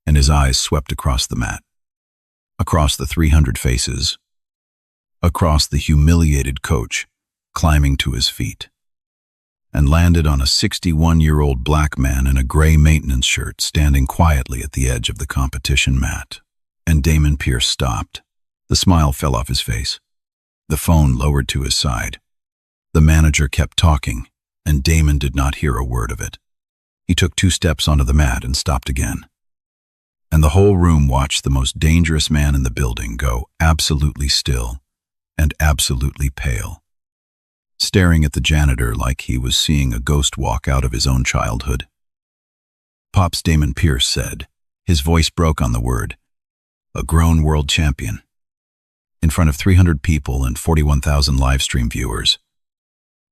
and his eyes swept across the mat. Across the 300 faces. Across the humiliated coach, climbing to his feet. And landed on a 61-year-old black man in a gray maintenance shirt standing quietly at the edge of the competition mat. And Damon Pierce stopped. The smile fell off his face. The phone lowered to his side. The manager kept talking, and Damon did not hear a word of it. He took 2 steps onto the mat and stopped again. And the whole room watched the most dangerous man in the building go absolutely still and absolutely pale, staring at the janitor like he was seeing a ghost walk out of his own childhood. "Pops," Damon Pierce said. His voice broke on the word. "A grown world champion." In front of 300 people and 41,000 live-stream viewers.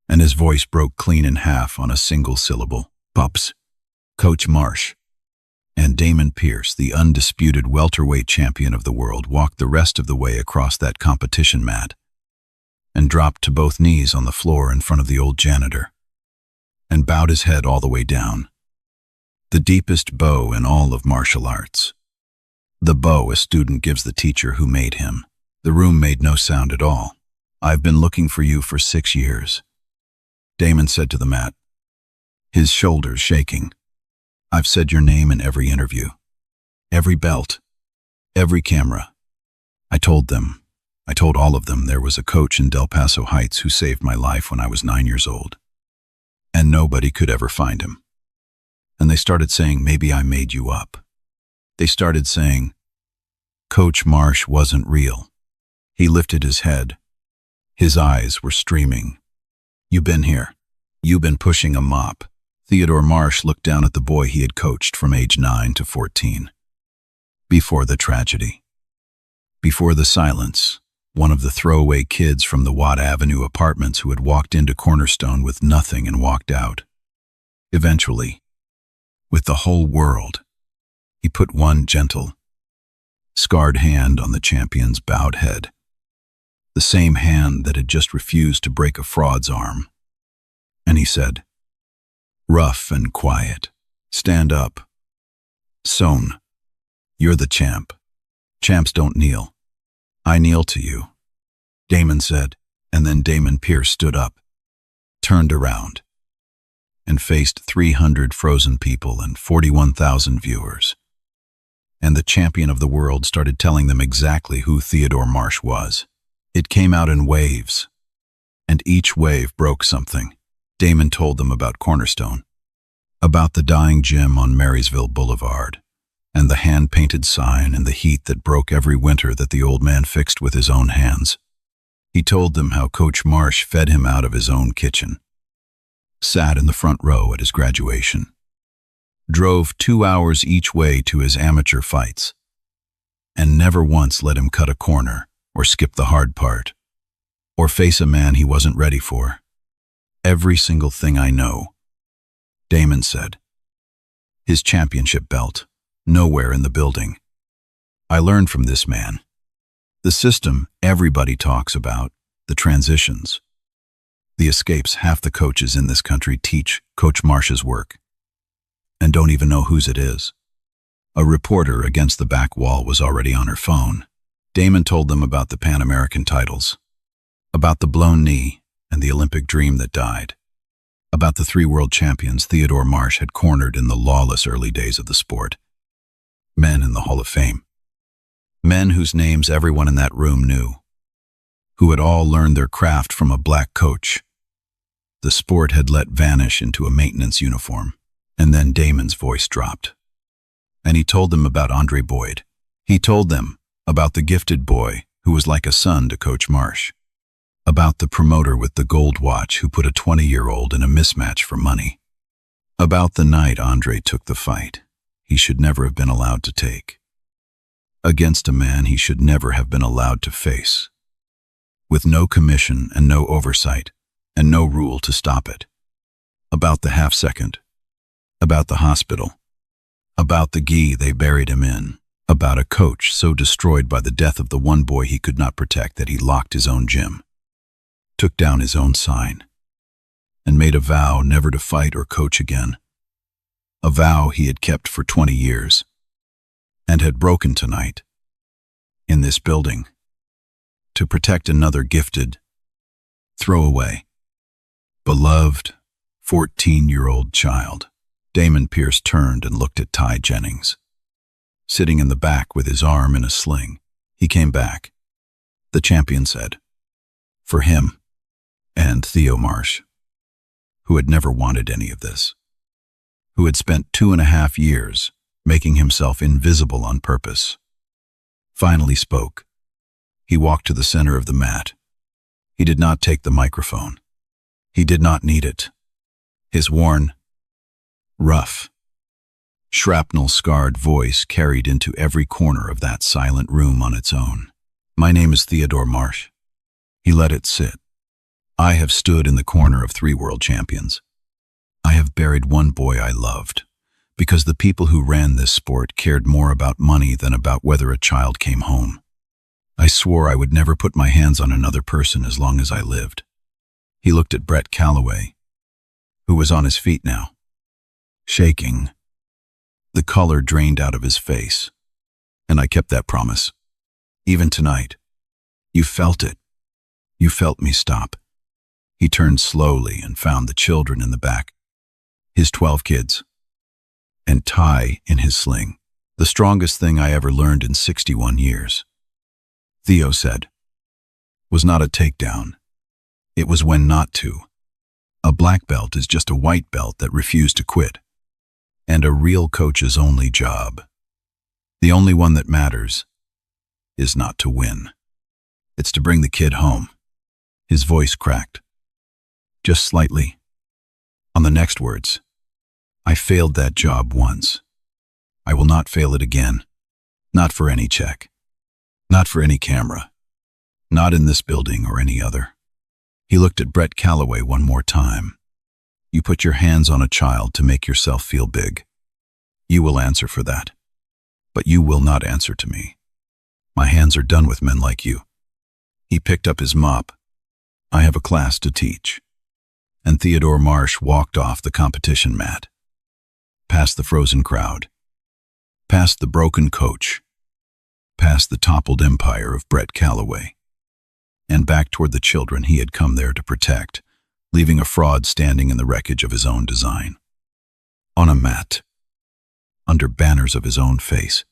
And his voice broke clean in half on a single syllable. "Pops." Coach Marsh and Damon Pierce, the undisputed welterweight champion of the world, walked the rest of the way across that competition mat and dropped to both knees on the floor in front of the old janitor and bowed his head all the way down. The deepest bow in all of martial arts. The bow a student gives the teacher who made him. The room made no sound at all. "I've been looking for you for 6 years," Damon said to the mat, his shoulders shaking. "I've said your name in every interview, every belt, every camera. I told all of them there was a coach in Del Paso Heights who saved my life when I was 9 years old. And nobody could ever find him. And they started saying maybe I made you up. They started saying Coach Marsh wasn't real." He lifted his head. His eyes were streaming. "You've been here. You've been pushing a mop." Theodore Marsh looked down at the boy he had coached from age 9 to 14. Before the tragedy. Before the silence, one of the throwaway kids from the Watt Avenue apartments who had walked into Cornerstone with nothing and walked out. Eventually, with the whole world, he put one gentle, scarred hand on the champion's bowed head. The same hand that had just refused to break a fraud's arm. And he said, rough and quiet, "Stand up. Son, you're the champ. Champs don't kneel. I kneel to you," Damon said, and then Damon Pierce stood up, turned around, and faced 300 frozen people and 41,000 viewers. And the champion of the world started telling them exactly who Theodore Marsh was. It came out in waves, and each wave broke something. Damon told them about Cornerstone, About the dying gym on Marysville Boulevard, and the hand-painted sign and the heat that broke every winter that the old man fixed with his own hands. He told them how Coach Marsh fed him out of his own kitchen, sat in the front row at his graduation, drove 2 hours each way to his amateur fights, and never once let him cut a corner or skip the hard part, or face a man he wasn't ready for. Every single thing I know, Damon said. His championship belt, nowhere in the building. I learned from this man. The system everybody talks about, the transitions, the escapes half the coaches in this country teach Coach Marsh's work, and don't even know whose it is. A reporter against the back wall was already on her phone. Damon told them about the Pan American titles, about the blown knee and the Olympic dream that died, about the 3 world champions Theodore Marsh had cornered in the lawless early days of the sport. Men in the Hall of Fame. Men whose names everyone in that room knew, who had all learned their craft from a black coach. The sport had let vanish into a maintenance uniform, and then Damon's voice dropped. And he told them about Andre Boyd. He told them about the gifted boy who was like a son to Coach Marsh, about the promoter with the gold watch who put a 20-year-old in a mismatch for money, about the night Andre took the fight he should never have been allowed to take, against a man he should never have been allowed to face, with no commission and no oversight and no rule to stop it, about the half-second, about the hospital, about the gi they buried him in, about a coach so destroyed by the death of the one boy he could not protect that he locked his own gym, took down his own sign, and made a vow never to fight or coach again, a vow he had kept for 20 years, and had broken tonight, in this building, to protect another gifted, throwaway, beloved 14-year-old child. Damon Pierce turned and looked at Ty Jennings, sitting in the back with his arm in a sling. He came back. The champion said, for him and Theo Marsh, who had never wanted any of this, who had spent 2.5 years making himself invisible on purpose, finally spoke. He walked to the center of the mat. He did not take the microphone. He did not need it. His worn, rough, shrapnel-scarred voice carried into every corner of that silent room on its own. My name is Theodore Marsh. He let it sit. I have stood in the corner of 3 world champions. I have buried one boy I loved, because the people who ran this sport cared more about money than about whether a child came home. I swore I would never put my hands on another person as long as I lived. He looked at Brett Calloway, who was on his feet now, shaking. The color drained out of his face, and I kept that promise. Even tonight, you felt it. You felt me stop. He turned slowly and found the children in the back, his 12 kids, and Ty in his sling, the strongest thing I ever learned in 61 years. Theo said, was not a takedown. It was when not to. A black belt is just a white belt that refused to quit. And a real coach's only job, the only one that matters, is not to win. It's to bring the kid home. His voice cracked, just slightly. On the next words, I failed that job once. I will not fail it again. Not for any check. Not for any camera. Not in this building or any other. He looked at Brett Calloway one more time. You put your hands on a child to make yourself feel big. You will answer for that. But you will not answer to me. My hands are done with men like you. He picked up his mop. I have a class to teach. And Theodore Marsh walked off the competition mat, past the frozen crowd, past the broken coach, past the toppled empire of Brett Calloway, and back toward the children he had come there to protect, leaving a fraud standing in the wreckage of his own design. On a mat, under banners of his own face,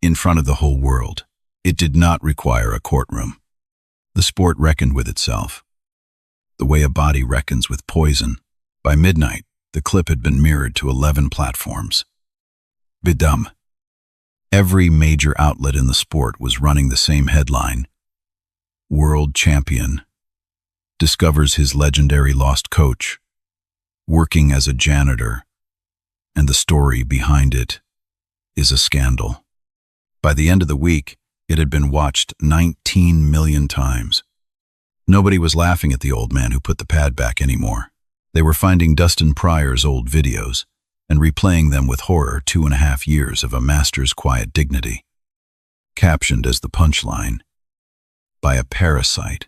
in front of the whole world. It did not require a courtroom. The sport reckoned with itself. The way a body reckons with poison. By midnight, the clip had been mirrored to 11 platforms. Bidum. Every major outlet in the sport was running the same headline. World champion discovers his legendary lost coach, working as a janitor, and the story behind it is a scandal. By the end of the week, it had been watched 19 million times. Nobody was laughing at the old man who put the pad back anymore. They were finding Dustin Pryor's old videos and replaying them with horror 2.5 years of a master's quiet dignity. Captioned as the punchline, by a parasite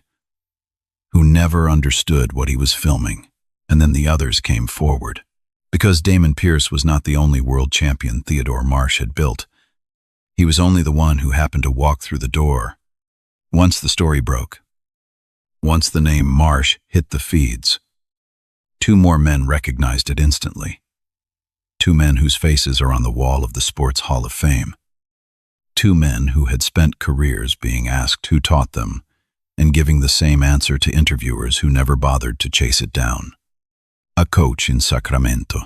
who never understood what he was filming. And then the others came forward. Because Damon Pierce was not the only world champion Theodore Marsh had built. He was only the one who happened to walk through the door. Once the story broke, once the name Marsh hit the feeds, 2 more men recognized it instantly. 2 men whose faces are on the wall of the Sports Hall of Fame. 2 men who had spent careers being asked who taught them and giving the same answer to interviewers who never bothered to chase it down. A coach in Sacramento.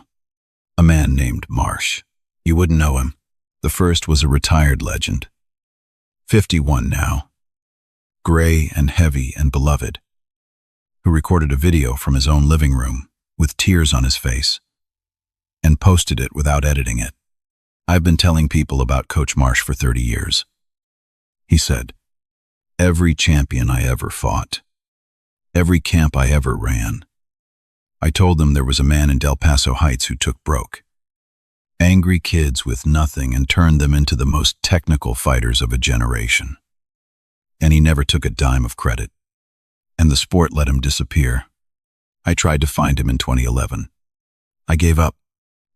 A man named Marsh. You wouldn't know him. The first was a retired legend. 51 now. Gray and heavy and beloved. Who recorded a video from his own living room with tears on his face and posted it without editing it. I've been telling people about Coach Marsh for 30 years. He said, every champion I ever fought, every camp I ever ran, I told them there was a man in Del Paso Heights who took broke. Angry kids with nothing and turned them into the most technical fighters of a generation. And he never took a dime of credit. And the sport let him disappear. I tried to find him in 2011. I gave up.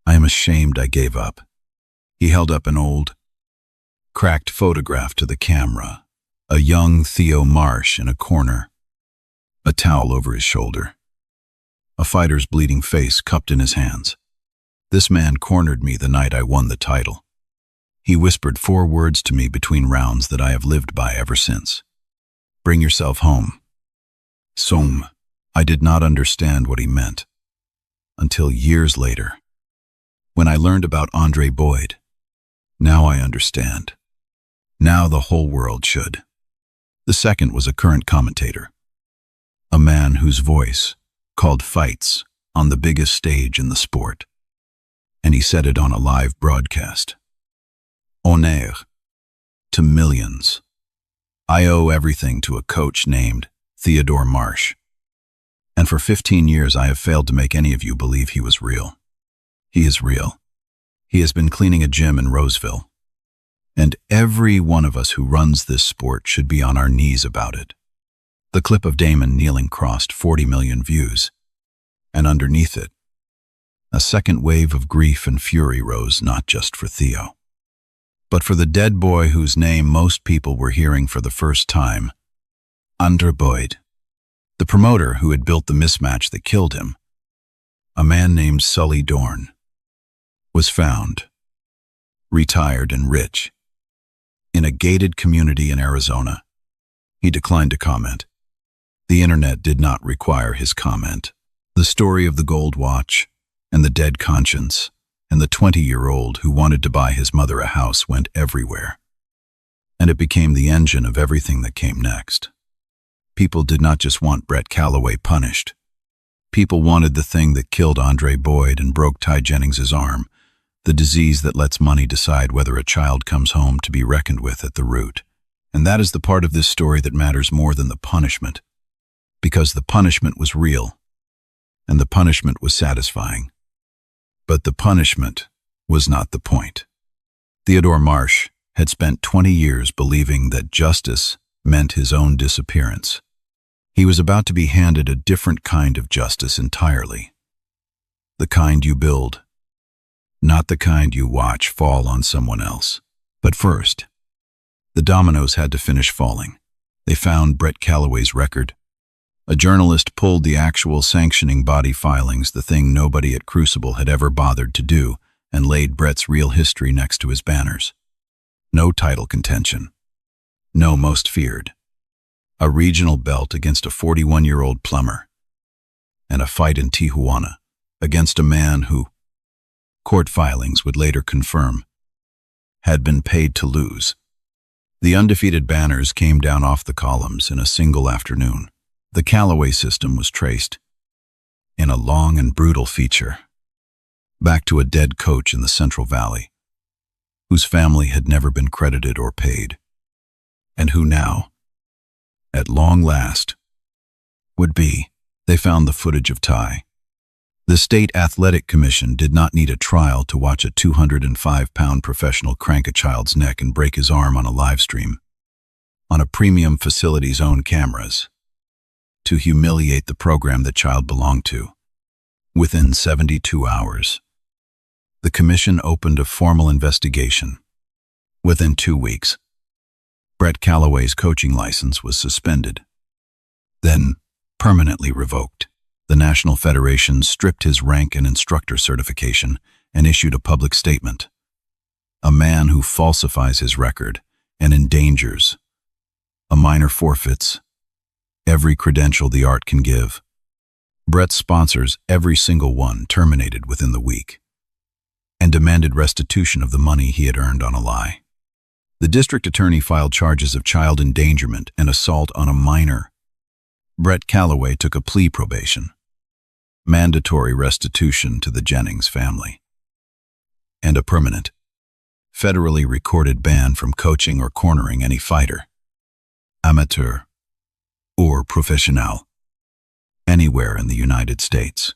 I am ashamed I gave up. He held up an old, cracked photograph to the camera. A young Theo Marsh in a corner. A towel over his shoulder. A fighter's bleeding face cupped in his hands. This man cornered me the night I won the title. He whispered 4 words to me between rounds that I have lived by ever since. Bring yourself home. Som. I did not understand what he meant. Until years later, when I learned about Andre Boyd. Now I understand. Now the whole world should. The second was a current commentator. A man whose voice called fights on the biggest stage in the sport. And he said it on a live broadcast. Honneur to millions. I owe everything to a coach named Theodore Marsh. And for 15 years I have failed to make any of you believe he was real. He is real. He has been cleaning a gym in Roseville. And every one of us who runs this sport should be on our knees about it. The clip of Damon kneeling crossed 40 million views. And underneath it, a second wave of grief and fury rose not just for Theo, but for the dead boy whose name most people were hearing for the first time, Andre Boyd. The promoter who had built the mismatch that killed him, a man named Sully Dorn, was found, retired and rich, in a gated community in Arizona. He declined to comment. The internet did not require his comment. The story of the gold watch and the dead conscience and the 20-year-old who wanted to buy his mother a house went everywhere. And it became the engine of everything that came next. People did not just want Brett Calloway punished. People wanted the thing that killed Andre Boyd and broke Ty Jennings's arm, the disease that lets money decide whether a child comes home to be reckoned with at the root. And that is the part of this story that matters more than the punishment. Because the punishment was real, and the punishment was satisfying. But the punishment was not the point. Theodore Marsh had spent 20 years believing that justice meant his own disappearance. He was about to be handed a different kind of justice entirely. The kind you build, not the kind you watch fall on someone else. But first, the dominoes had to finish falling. They found Brett Calloway's record. A journalist pulled the actual sanctioning body filings, the thing nobody at Crucible had ever bothered to do, and laid Brett's real history next to his banners. No title contention. No most feared. A regional belt against a 41-year-old plumber. And a fight in Tijuana. against a man who, court filings would later confirm, had been paid to lose. The undefeated banners came down off the columns in a single afternoon. The Calloway system was traced, in a long and brutal feature, back to a dead coach in the Central Valley, whose family had never been credited or paid, and who now, at long last, would be. They found the footage of Ty. The State Athletic Commission did not need a trial to watch a 205-pound professional crank a child's neck and break his arm on a live stream, on a premium facility's own cameras, to humiliate the program the child belonged to. Within 72 hours, the commission opened a formal investigation. Within 2 weeks, Brett Calloway's coaching license was suspended, then permanently revoked. The National Federation stripped his rank and instructor certification and issued a public statement. A man who falsifies his record and endangers a minor forfeits every credential the art can give. Brett's sponsors, every single one, terminated within the week and demanded restitution of the money he had earned on a lie. The district attorney filed charges of child endangerment and assault on a minor. Brett Calloway took a plea probation, mandatory restitution to the Jennings family, and a permanent, federally recorded ban from coaching or cornering any fighter, amateur or professional, anywhere in the United States.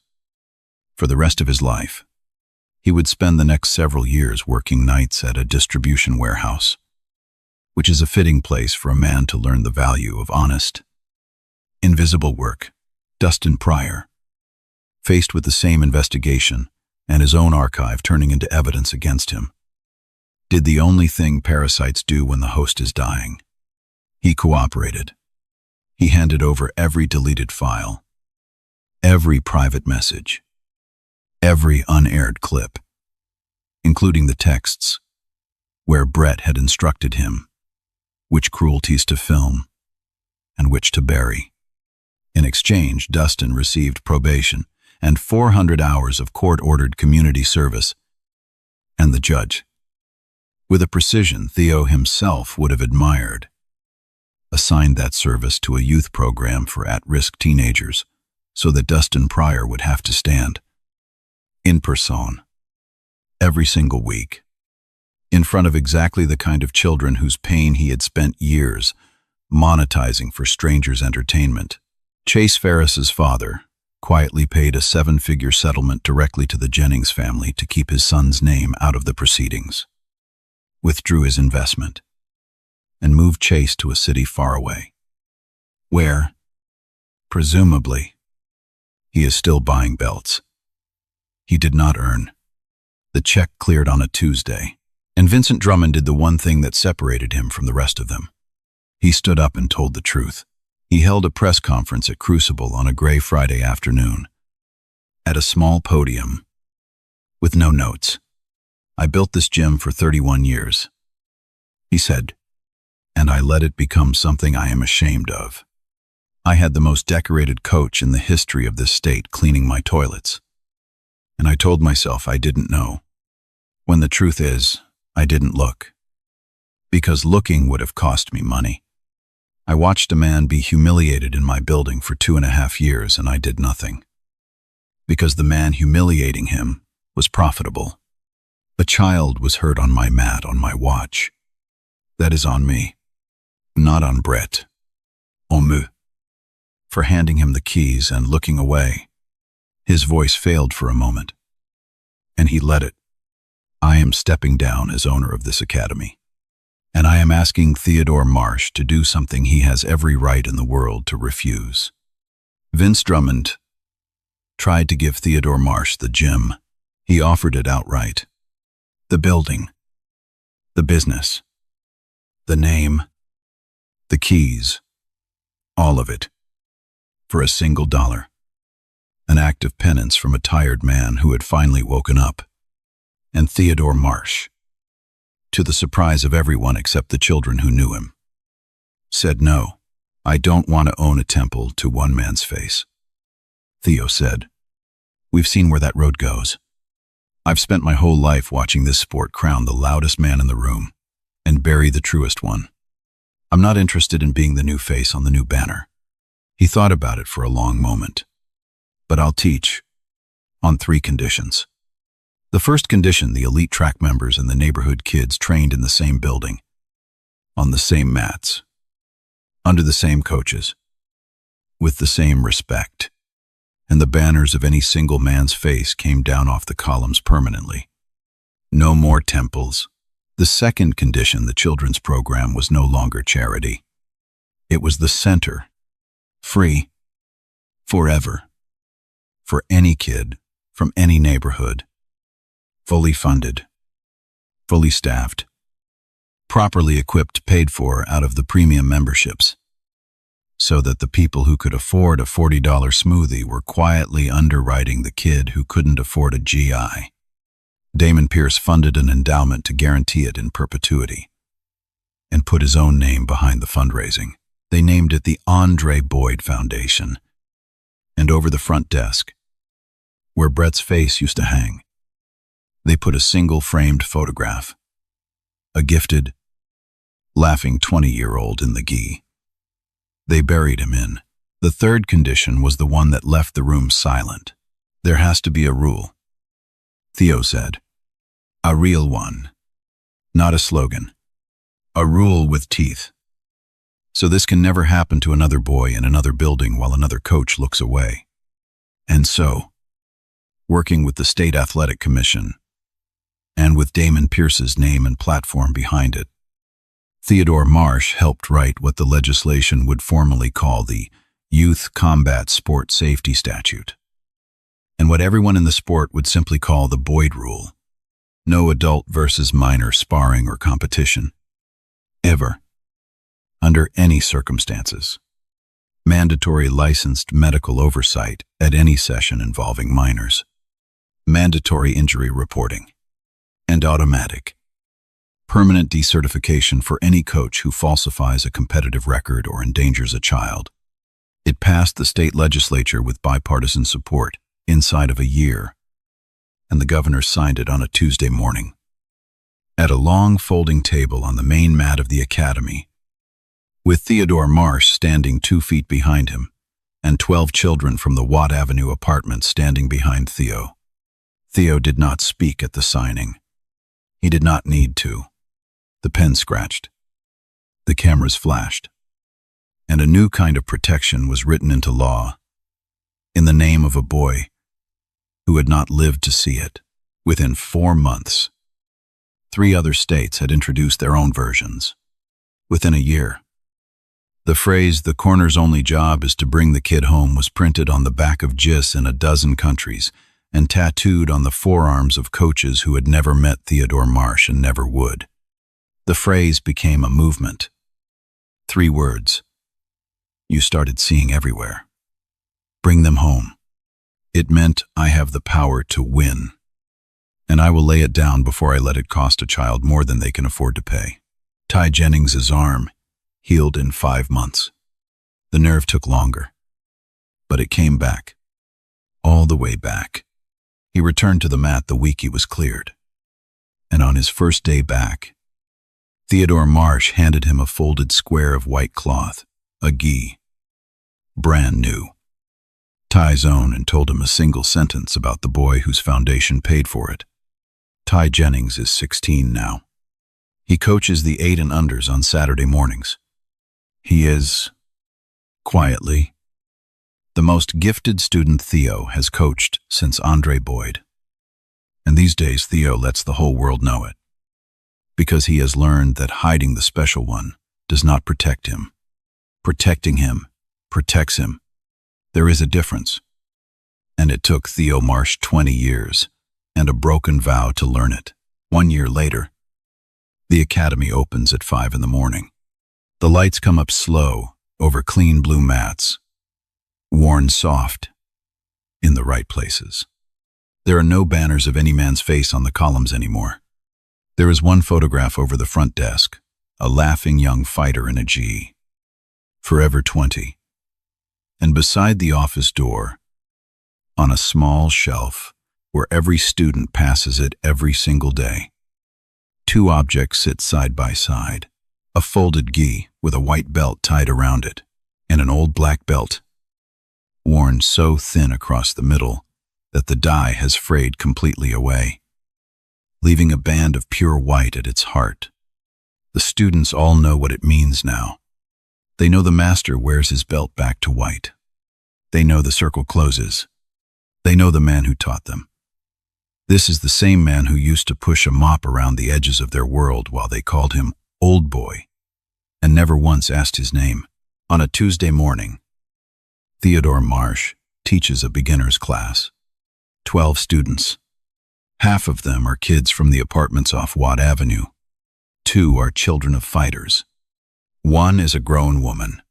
For the rest of his life, he would spend the next several years working nights at a distribution warehouse, which is a fitting place for a man to learn the value of honest, invisible work. Dustin Pryor, faced with the same investigation and his own archive turning into evidence against him, did the only thing parasites do when the host is dying. He cooperated. He handed over every deleted file, every private message, every unaired clip, including the texts where Brett had instructed him which cruelties to film and which to bury. In exchange, Dustin received probation and 400 hours of court-ordered community service, and the judge, with a precision Theo himself would have admired, assigned that service to a youth program for at-risk teenagers so that Dustin Pryor would have to stand in person every single week in front of exactly the kind of children whose pain he had spent years monetizing for strangers' entertainment. Chase Ferris's father quietly paid a 7-figure settlement directly to the Jennings family to keep his son's name out of the proceedings, withdrew his investment, and moved Chase to a city far away, where, presumably, he is still buying belts. He did not earn. The check cleared on a Tuesday, and Vincent Drummond did the one thing that separated him from the rest of them. He stood up and told the truth. He held a press conference at Crucible on a gray Friday afternoon, at a small podium, with no notes. "I built this gym for 31 years," he said, "and I let it become something I am ashamed of. I had the most decorated coach in the history of this state cleaning my toilets, and I told myself I didn't know, when the truth is, I didn't look, because looking would have cost me money. I watched a man be humiliated in my building for 2.5 years, and I did nothing, because the man humiliating him was profitable. A child was hurt on my mat on my watch. That is on me, not on Brett. On me." For handing him the keys and looking away, his voice failed for a moment, and he let it. "I am stepping down as owner of this academy, and I am asking Theodore Marsh to do something he has every right in the world to refuse." Vince Drummond tried to give Theodore Marsh the gym. He offered it outright. The building, the business, the name, the keys, all of it, for a single dollar. An act of penance from a tired man who had finally woken up. And Theodore Marsh, to the surprise of everyone except the children who knew him, said, "No, I don't want to own a temple to one man's face." Theo said, We've seen where that road goes. I've spent my whole life watching this sport crown the loudest man in the room and bury the truest one. I'm not interested in being the new face on the new banner. He thought about it for a long moment. But I'll teach on 3 conditions. The first condition, the elite track members and the neighborhood kids trained in the same building, on the same mats, under the same coaches, with the same respect, and the banners of any single man's face came down off the columns permanently. No more temples. The second condition, the children's program, was no longer charity. It was the center, free, forever, for any kid, from any neighborhood, fully funded, fully staffed, properly equipped, paid for out of the premium memberships, so that the people who could afford a $40 smoothie were quietly underwriting the kid who couldn't afford a GI. Damon Pierce funded an endowment to guarantee it in perpetuity and put his own name behind the fundraising. They named it the Andre Boyd Foundation. And over the front desk, where Brett's face used to hang, they put a single framed photograph, a gifted, laughing 20-year-old in the gi. They buried him in. The third condition was the one that left the room silent. There has to be a rule, Theo said. A real one, not a slogan. A rule with teeth. So this can never happen to another boy in another building while another coach looks away. And so, working with the State Athletic Commission, and with Damon Pierce's name and platform behind it, Theodore Marsh helped write what the legislation would formally call the Youth Combat Sport Safety Statute, and what everyone in the sport would simply call the Boyd Rule. No adult versus minor sparring or competition. Ever. Under any circumstances. Mandatory licensed medical oversight at any session involving minors. Mandatory injury reporting. And automatic, permanent decertification for any coach who falsifies a competitive record or endangers a child. It passed the state legislature with bipartisan support inside of a year, and the governor signed it on a Tuesday morning. At a long folding table on the main mat of the academy, with Theodore Marsh standing 2 feet behind him, and 12 children from the Watt Avenue apartment standing behind Theo. Theo did not speak at the signing. He did not need to. The pen scratched. The cameras flashed. And a new kind of protection was written into law, in the name of a boy who had not lived to see it. Within 4 months, 3 other states had introduced their own versions. Within a year, the phrase, "the corner's only job is to bring the kid home," was printed on the back of GIS in a dozen countries and tattooed on the forearms of coaches who had never met Theodore Marsh and never would. The phrase became a movement. 3 words. You started seeing everywhere. Bring them home. It meant I have the power to win, and I will lay it down before I let it cost a child more than they can afford to pay. Ty Jennings's arm healed in 5 months. The nerve took longer, but it came back, all the way back. He returned to the mat the week he was cleared, and on his first day back, Theodore Marsh handed him a folded square of white cloth, a gi, brand new. Ty's own, and told him a single sentence about the boy whose foundation paid for it. Ty Jennings is 16 now. He coaches the 8 and unders on Saturday mornings. He is, quietly, the most gifted student Theo has coached since Andre Boyd. And these days Theo lets the whole world know it, because he has learned that hiding the special one does not protect him. Protecting him protects him. There is a difference, and it took Theo Marsh 20 years and a broken vow to learn it. 1 year later, the academy opens at 5 in the morning. The lights come up slow over clean blue mats, worn soft in the right places. There are no banners of any man's face on the columns anymore. There is one photograph over the front desk, a laughing young fighter in a gi. Forever 20. And beside the office door, on a small shelf where every student passes it every single day. Two objects sit side by side, a folded gi with a white belt tied around it, and an old black belt, worn so thin across the middle that the die has frayed completely away, leaving a band of pure white at its heart. The students all know what it means now. They know the master wears his belt back to white. They know the circle closes. They know the man who taught them. This is the same man who used to push a mop around the edges of their world while they called him Old Boy, and never once asked his name. On a Tuesday morning, Theodore Marsh teaches a beginner's class. 12 students. Half of them are kids from the apartments off Watt Avenue. 2 are children of fighters. 1 is a grown woman,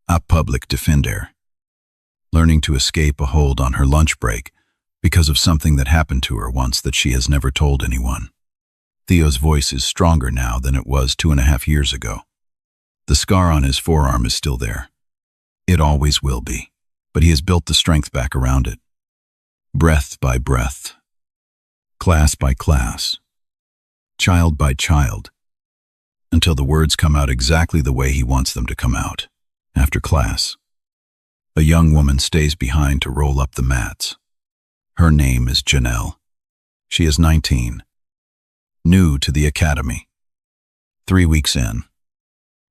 a public defender, learning to escape a hold on her lunch break because of something that happened to her once that she has never told anyone. Theo's voice is stronger now than it was 2.5 years ago. The scar on his forearm is still there. It always will be, but he has built the strength back around it. Breath by breath, class by class, child by child, until the words come out exactly the way he wants them to come out. After class, a young woman stays behind to roll up the mats. Her name is Janelle. She is 19, new to the academy, 3 weeks in,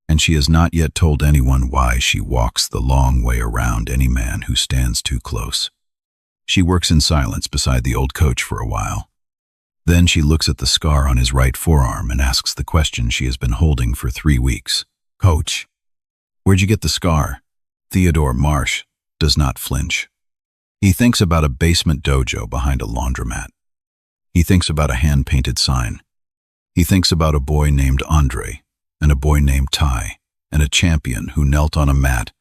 and she has not yet told anyone why she walks the long way around any man who stands too close. She works in silence beside the old coach for a while. Then she looks at the scar on his right forearm and asks the question she has been holding for 3 weeks. "Coach, where'd you get the scar?" Theodore Marsh does not flinch. He thinks about a basement dojo behind a laundromat. He thinks about a hand-painted sign. He thinks about a boy named Andre, and a boy named Ty, and a champion who knelt on a mat,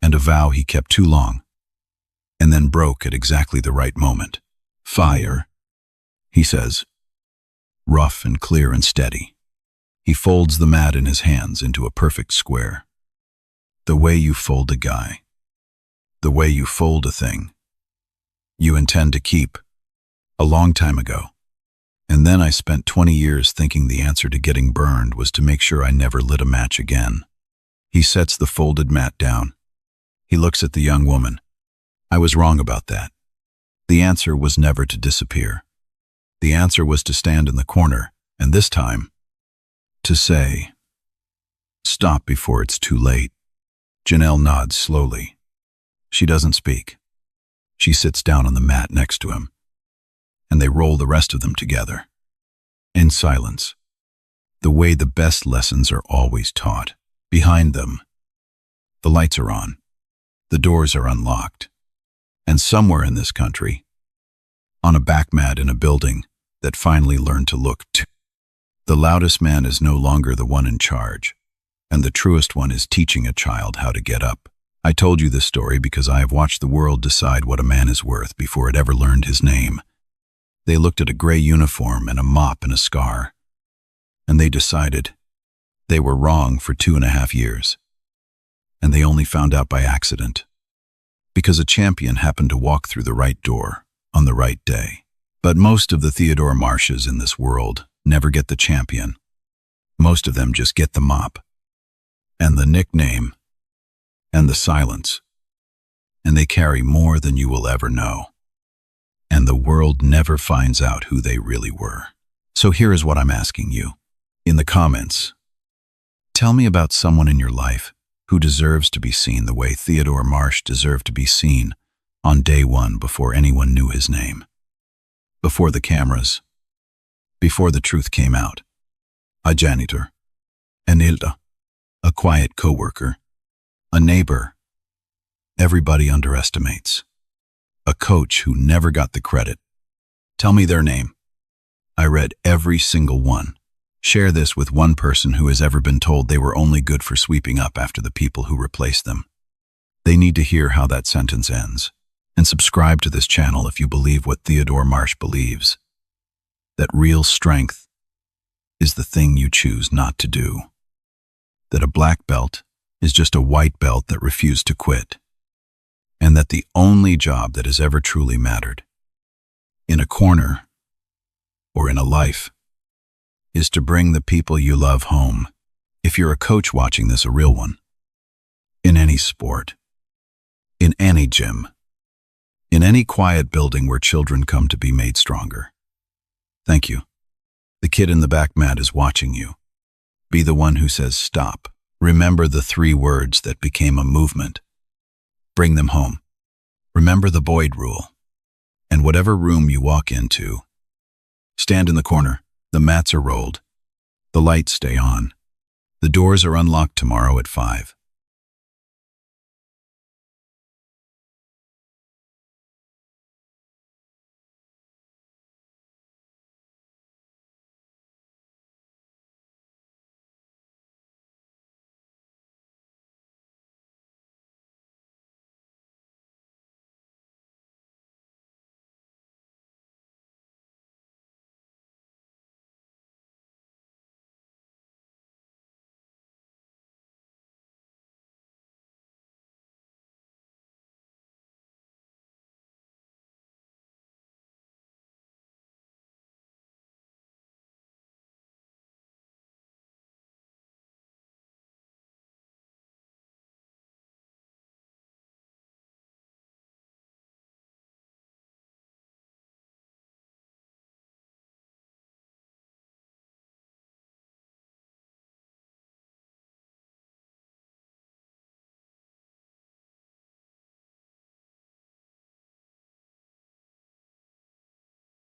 and a vow he kept too long, and then broke at exactly the right moment. "Fire," he says, rough and clear and steady. He folds the mat in his hands into a perfect square. The way you fold a guy, the way you fold a thing, you intend to keep, a long time ago. And then I spent 20 years thinking the answer to getting burned was to make sure I never lit a match again. He sets the folded mat down. He looks at the young woman. I was wrong about that. The answer was never to disappear. The answer was to stand in the corner, and this time, to say, "Stop before it's too late." Janelle nods slowly. She doesn't speak. She sits down on the mat next to him, and they roll the rest of them together. In silence, the way the best lessons are always taught. Behind them, the lights are on, the doors are unlocked, and somewhere in this country, on a back mat in a building that finally learned to look to, the loudest man is no longer the one in charge, and the truest one is teaching a child how to get up. I told you this story because I have watched the world decide what a man is worth before it ever learned his name. They looked at a gray uniform and a mop and a scar, and they decided they were wrong for 2.5 years. And they only found out by accident, because a champion happened to walk through the right door on the right day. But most of the Theodore Marshes in this world never get the champion. Most of them just get the mop, and the nickname, and the silence. And they carry more than you will ever know. And the world never finds out who they really were. So here is what I'm asking you. In the comments, tell me about someone in your life who deserves to be seen the way Theodore Marsh deserved to be seen on day 1 before anyone knew his name. Before the cameras. Before the truth came out. A janitor. An Hilda. A quiet coworker. A neighbor everybody underestimates. A coach who never got the credit. Tell me their name. I read every single one. Share this with one person who has ever been told they were only good for sweeping up after the people who replaced them. They need to hear how that sentence ends. And subscribe to this channel if you believe what Theodore Marsh believes. That real strength is the thing you choose not to do. That a black belt is just a white belt that refused to quit. And that that the only job that has ever truly mattered, in a corner or in a life, is to bring the people you love home. If you're a coach watching this, a real one, in any sport, in any gym, in any quiet building where children come to be made stronger, thank you. The kid in the back mat is watching you. Be the one who says stop. Remember the 3 words that became a movement. Bring them home. Remember the Boyd rule. And whatever room you walk into, stand in the corner. The mats are rolled. The lights stay on. The doors are unlocked tomorrow at 5.